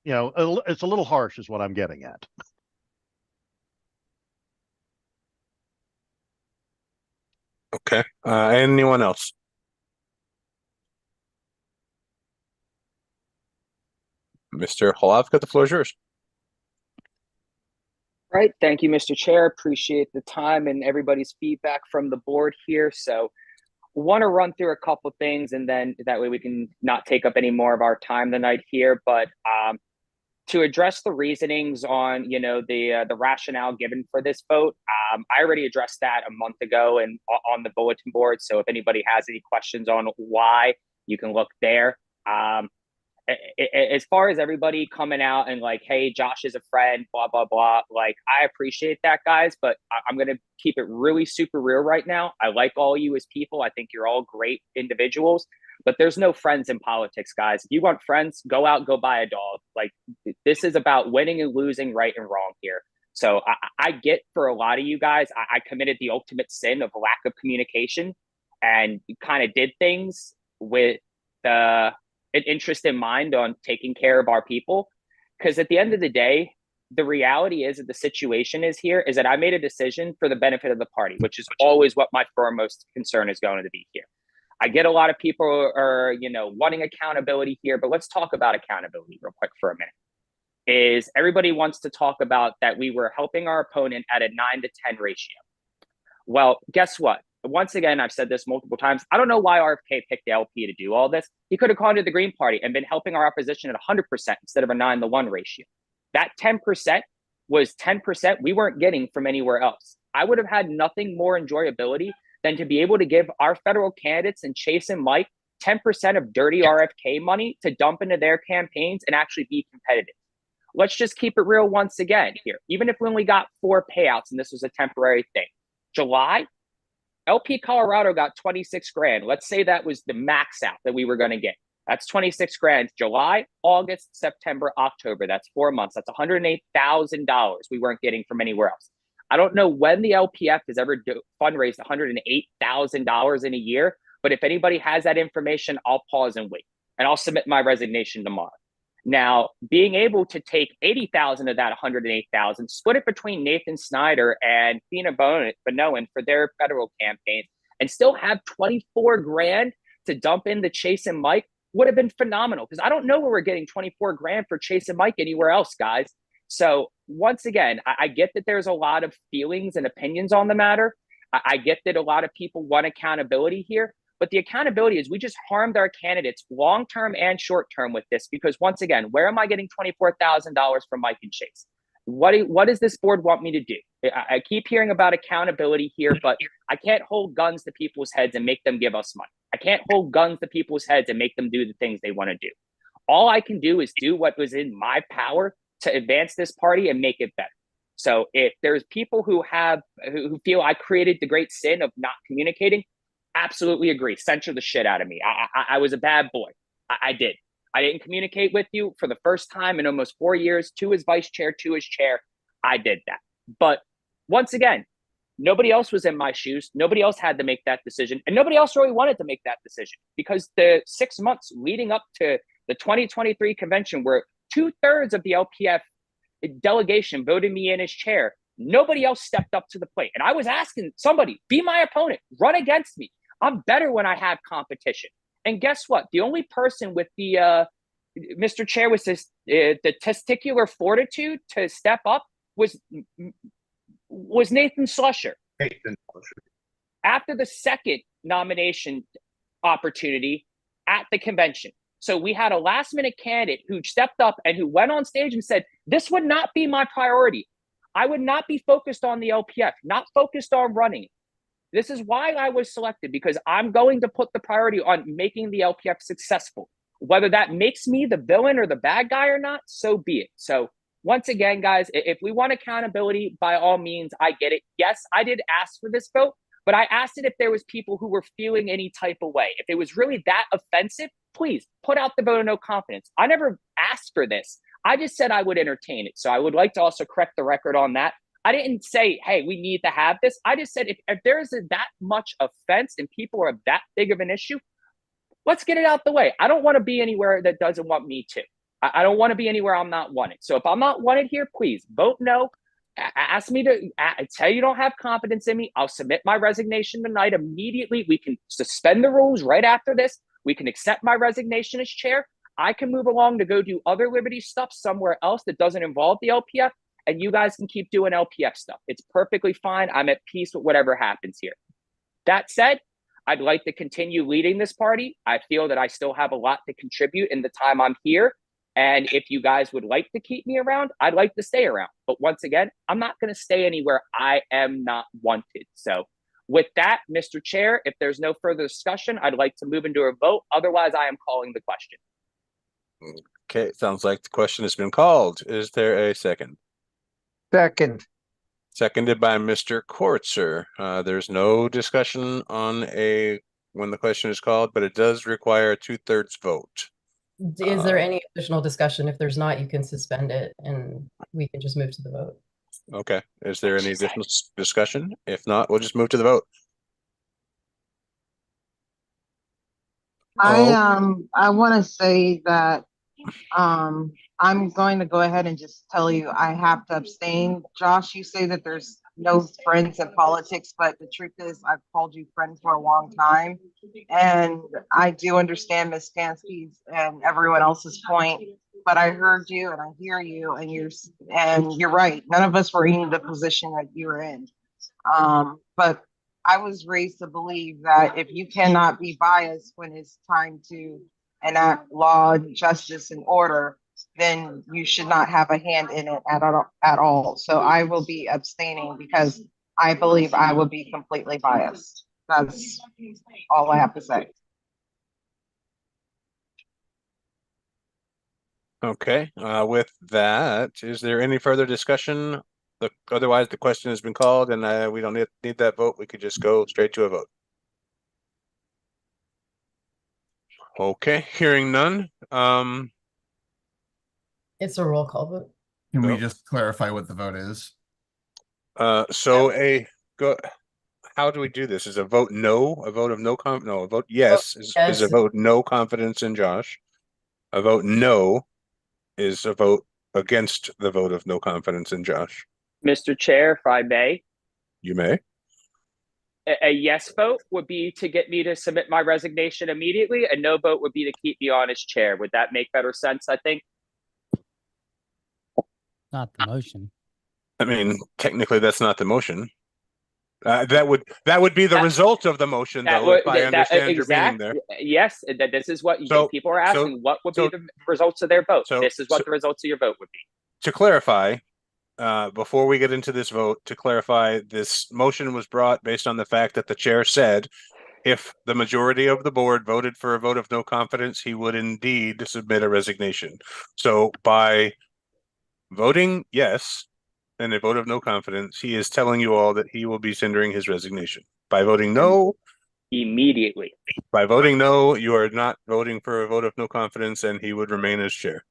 know, it's a little harsh is what I'm getting at. Okay, anyone else? Mr. Holavka, the floor is yours. Right. Thank you, Mr. Chair. Appreciate the time and everybody's feedback from the board here. So want to run through a couple things, and then that way we can not take up any more of our time tonight here. But to address the reasonings on, you know, the rationale given for this vote, I already addressed that a month ago and on the bulletin board. So if anybody has any questions on why, you can look there. As far as everybody coming out and like, hey, Josh is a friend, blah, blah, blah. Like, I appreciate that, guys, but I'm going to keep it really super real right now. I like all you as people. I think you're all great individuals, but there's no friends in politics, guys. If you want friends, go out, go buy a dog. Like, this is about winning and losing, right and wrong here. So I get for a lot of you guys, I committed the ultimate sin of lack of communication and kind of did things with an interest in mind on taking care of our people. Because at the end of the day, the reality is that the situation is here is that I made a decision for the benefit of the party, which is always what my foremost concern is going to be here. I get a lot of people are, you know, wanting accountability here, but let's talk about accountability real quick for a minute. Is everybody wants to talk about that we were helping our opponent at a 9-10 ratio. Well, guess what? Once again, I've said this multiple times. I don't know why RFK picked the LP to do all this. He could have gone to the Green Party and been helping our opposition at 100% instead of a 9-1 ratio. That 10% was 10% we weren't getting from anywhere else. I would have had nothing more enjoyability than to be able to give our federal candidates and Chase and Mike 10% of dirty RFK money to dump into their campaigns and actually be competitive. Let's just keep it real once again here. Even if we only got 4 payouts and this was a temporary thing. July, LP Colorado got 26 grand. Let's say that was the max out that we were going to get. That's 26 grand. July, August, September, October. That's 4 months. That's $108,000 we weren't getting from anywhere else. I don't know when the LPF has ever fundraised $108,000 in a year, but if anybody has that information, I'll pause and wait, and I'll submit my resignation tomorrow. Now, being able to take 80,000 of that 108,000, split it between Nathan Snyder and Fina Bonoan for their federal campaigns, and still have 24 grand to dump in the Chase and Mike would have been phenomenal. Because I don't know where we're getting 24 grand for Chase and Mike anywhere else, guys. So once again, I get that there's a lot of feelings and opinions on the matter. I get that a lot of people want accountability here. But the accountability is we just harmed our candidates long-term and short-term with this, because once again, where am I getting $24,000 from Mike and Chase? What does this board want me to do? I keep hearing about accountability here, but I can't hold guns to people's heads and make them give us money. I can't hold guns to people's heads and make them do the things they want to do. All I can do is do what was in my power to advance this party and make it better. So if there's people who feel I created the great sin of not communicating, absolutely agree. Censure the shit out of me. I was a bad boy. I did. I didn't communicate with you for the first time in almost 4 years, 2 as vice chair, 2 as chair. I did that. But once again, nobody else was in my shoes. Nobody else had to make that decision. And nobody else really wanted to make that decision, because the 6 months leading up to the 2023 convention, where 2/3 of the LPF delegation voted me in as chair, nobody else stepped up to the plate. And I was asking somebody, be my opponent, run against me. I'm better when I have competition. And guess what? The only person with the, Mr. Chair, with this, the testicular fortitude to step up was Nathan Slusher. After the second nomination opportunity at the convention. So we had a last minute candidate who stepped up and who went on stage and said, this would not be my priority. I would not be focused on the LPF, not focused on running. This is why I was selected, because I'm going to put the priority on making the LPF successful. Whether that makes me the villain or the bad guy or not, so be it. So once again, guys, if we want accountability, by all means, I get it. Yes, I did ask for this vote, but I asked it if there was people who were feeling any type of way. If it was really that offensive, please put out the vote of no confidence. I never asked for this. I just said I would entertain it. So I would like to also correct the record on that. I didn't say, hey, we need to have this. I just said if there's that much offense and people are that big of an issue, let's get it out the way. I don't want to be anywhere that doesn't want me to. I don't want to be anywhere I'm not wanted. So if I'm not wanted here, please vote no. Ask me to tell you don't have confidence in me. I'll submit my resignation tonight immediately. We can suspend the rules right after this. We can accept my resignation as chair. I can move along to go do other Liberty stuff somewhere else that doesn't involve the LPF, and you guys can keep doing LPF stuff. It's perfectly fine. I'm at peace with whatever happens here. That said, I'd like to continue leading this party. I feel that I still have a lot to contribute in the time I'm here. And if you guys would like to keep me around, I'd like to stay around. But once again, I'm not going to stay anywhere I am not wanted. So with that, Mr. Chair, if there's no further discussion, I'd like to move into a vote. Otherwise, I am calling the question. Okay, sounds like the question has been called. Is there a second? Second. Seconded by Mr. Kortzer. There's no discussion on when the question is called, but it does require a 2/3 vote. Is there any additional discussion? If there's not, you can suspend it and we can just move to the vote. Okay. Is there any additional discussion? If not, we'll just move to the vote. I want to say that I'm going to go ahead and just tell you I have to abstain. Josh, you say that there's no friends in politics, but the truth is I've called you friend for a long time. And I do understand Ms. Skansky's and everyone else's point, but I heard you and I hear you and you're right. None of us were in the position that you were in. But I was raised to believe that if you cannot be biased when it's time to enact law, justice, and order, then you should not have a hand in it at all. So I will be abstaining because I believe I will be completely biased. That's all I have to say. Okay. With that, is there any further discussion? Otherwise, the question has been called, and we don't need that vote. We could just go straight to a vote. Okay, hearing none. It's a roll call vote. Can we just clarify what the vote is? How do we do this? Is a vote no, a vote of no no, a vote yes is a vote no confidence in Josh. A vote no is a vote against the vote of no confidence in Josh. Mr. Chair, if I may. You may. A yes vote would be to get me to submit my resignation immediately. A no vote would be to keep me on as chair. Would that make better sense, I think? Not the motion. I mean, technically that's not the motion. That would be the result of the motion, though, if I understand your meaning there. Yes, this is what people are asking. What would be the results of their vote? This is what the results of your vote would be. To clarify, before we get into this vote, to clarify, this motion was brought based on the fact that the chair said if the majority of the board voted for a vote of no confidence, he would indeed submit a resignation. So by voting yes, and a vote of no confidence, he is telling you all that he will be tendering his resignation. By voting no, immediately. By voting no, you are not voting for a vote of no confidence, and he would remain as chair.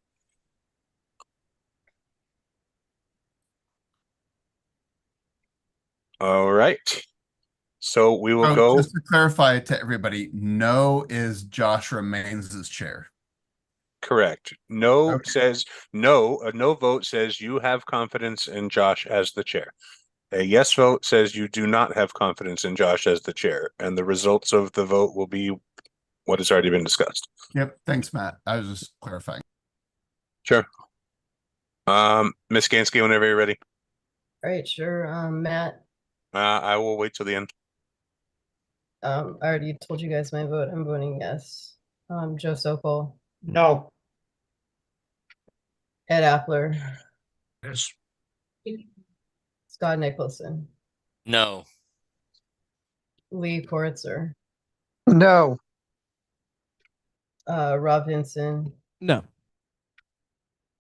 All right. So we will go. Just to clarify to everybody, no is Josh remains as chair. Correct. No says no. A no vote says you have confidence in Josh as the chair. A yes vote says you do not have confidence in Josh as the chair, and the results of the vote will be what has already been discussed. Yep. Thanks, Matt. I was just clarifying. Sure. Ms. Gansky, whenever you're ready. All right, sure. Matt. I will wait till the end. I already told you guys my vote. I'm voting yes. Joe Sokol. No. Ed Appler. Yes. Scott Nicholson. No. Lee Koritzer. No. Rob Vinson. No.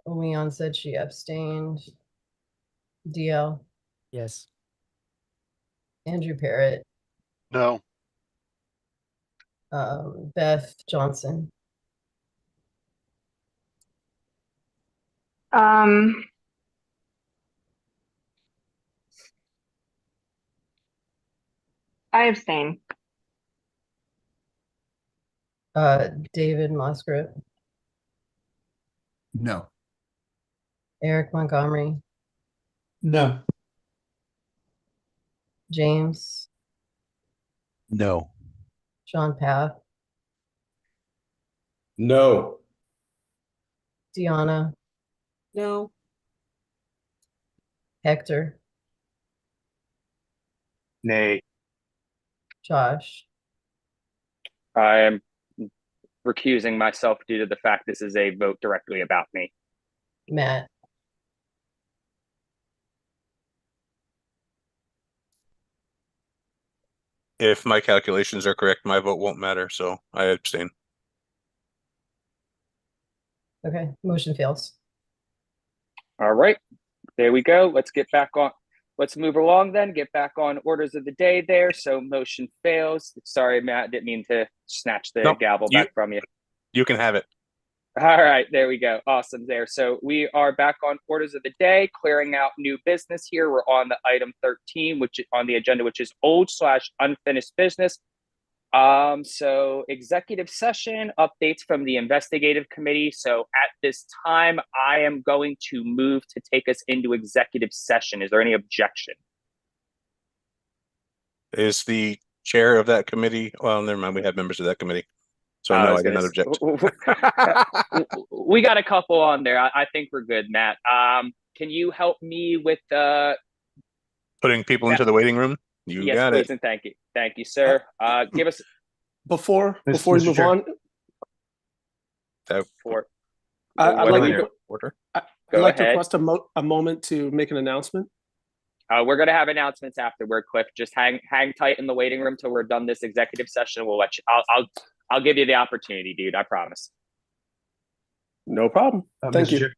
Leon said she abstained. DL. Yes. Andrew Parrott. No. Beth Johnson. I abstain. David Moskowitz, No. Eric Montgomery, No. James, No. Sean Path, No. Deanna, No. Hector, Nay. Josh. I am recusing myself due to the fact this is a vote directly about me. Matt. If my calculations are correct, my vote won't matter, so I abstain. Okay, motion fails. All right, there we go. Let's get back on. Let's move along then, get back on orders of the day there. So motion fails. Sorry, Matt, didn't mean to snatch the gavel back from you. You can have it. All right, there we go. Awesome there. So we are back on orders of the day, clearing out new business here. We're on the item 13, which is on the agenda, which is old/unfinished business. So executive session updates from the investigative committee. So at this time, I am going to move to take us into executive session. Is there any objection? Is the chair of that committee? Well, never mind. We have members of that committee. So no, I do not object. We got a couple on there. I think we're good, Matt. Can you help me with putting people into the waiting room? You got please, it. and thank you. Thank you, sir. Give us before we move on. I'd like to request a moment to make an announcement. We're going to have announcements afterward, Cliff. Just hang tight in the waiting room till we're done this executive session. We'll let you. I'll give you the opportunity, dude. I promise. No problem. Thank you.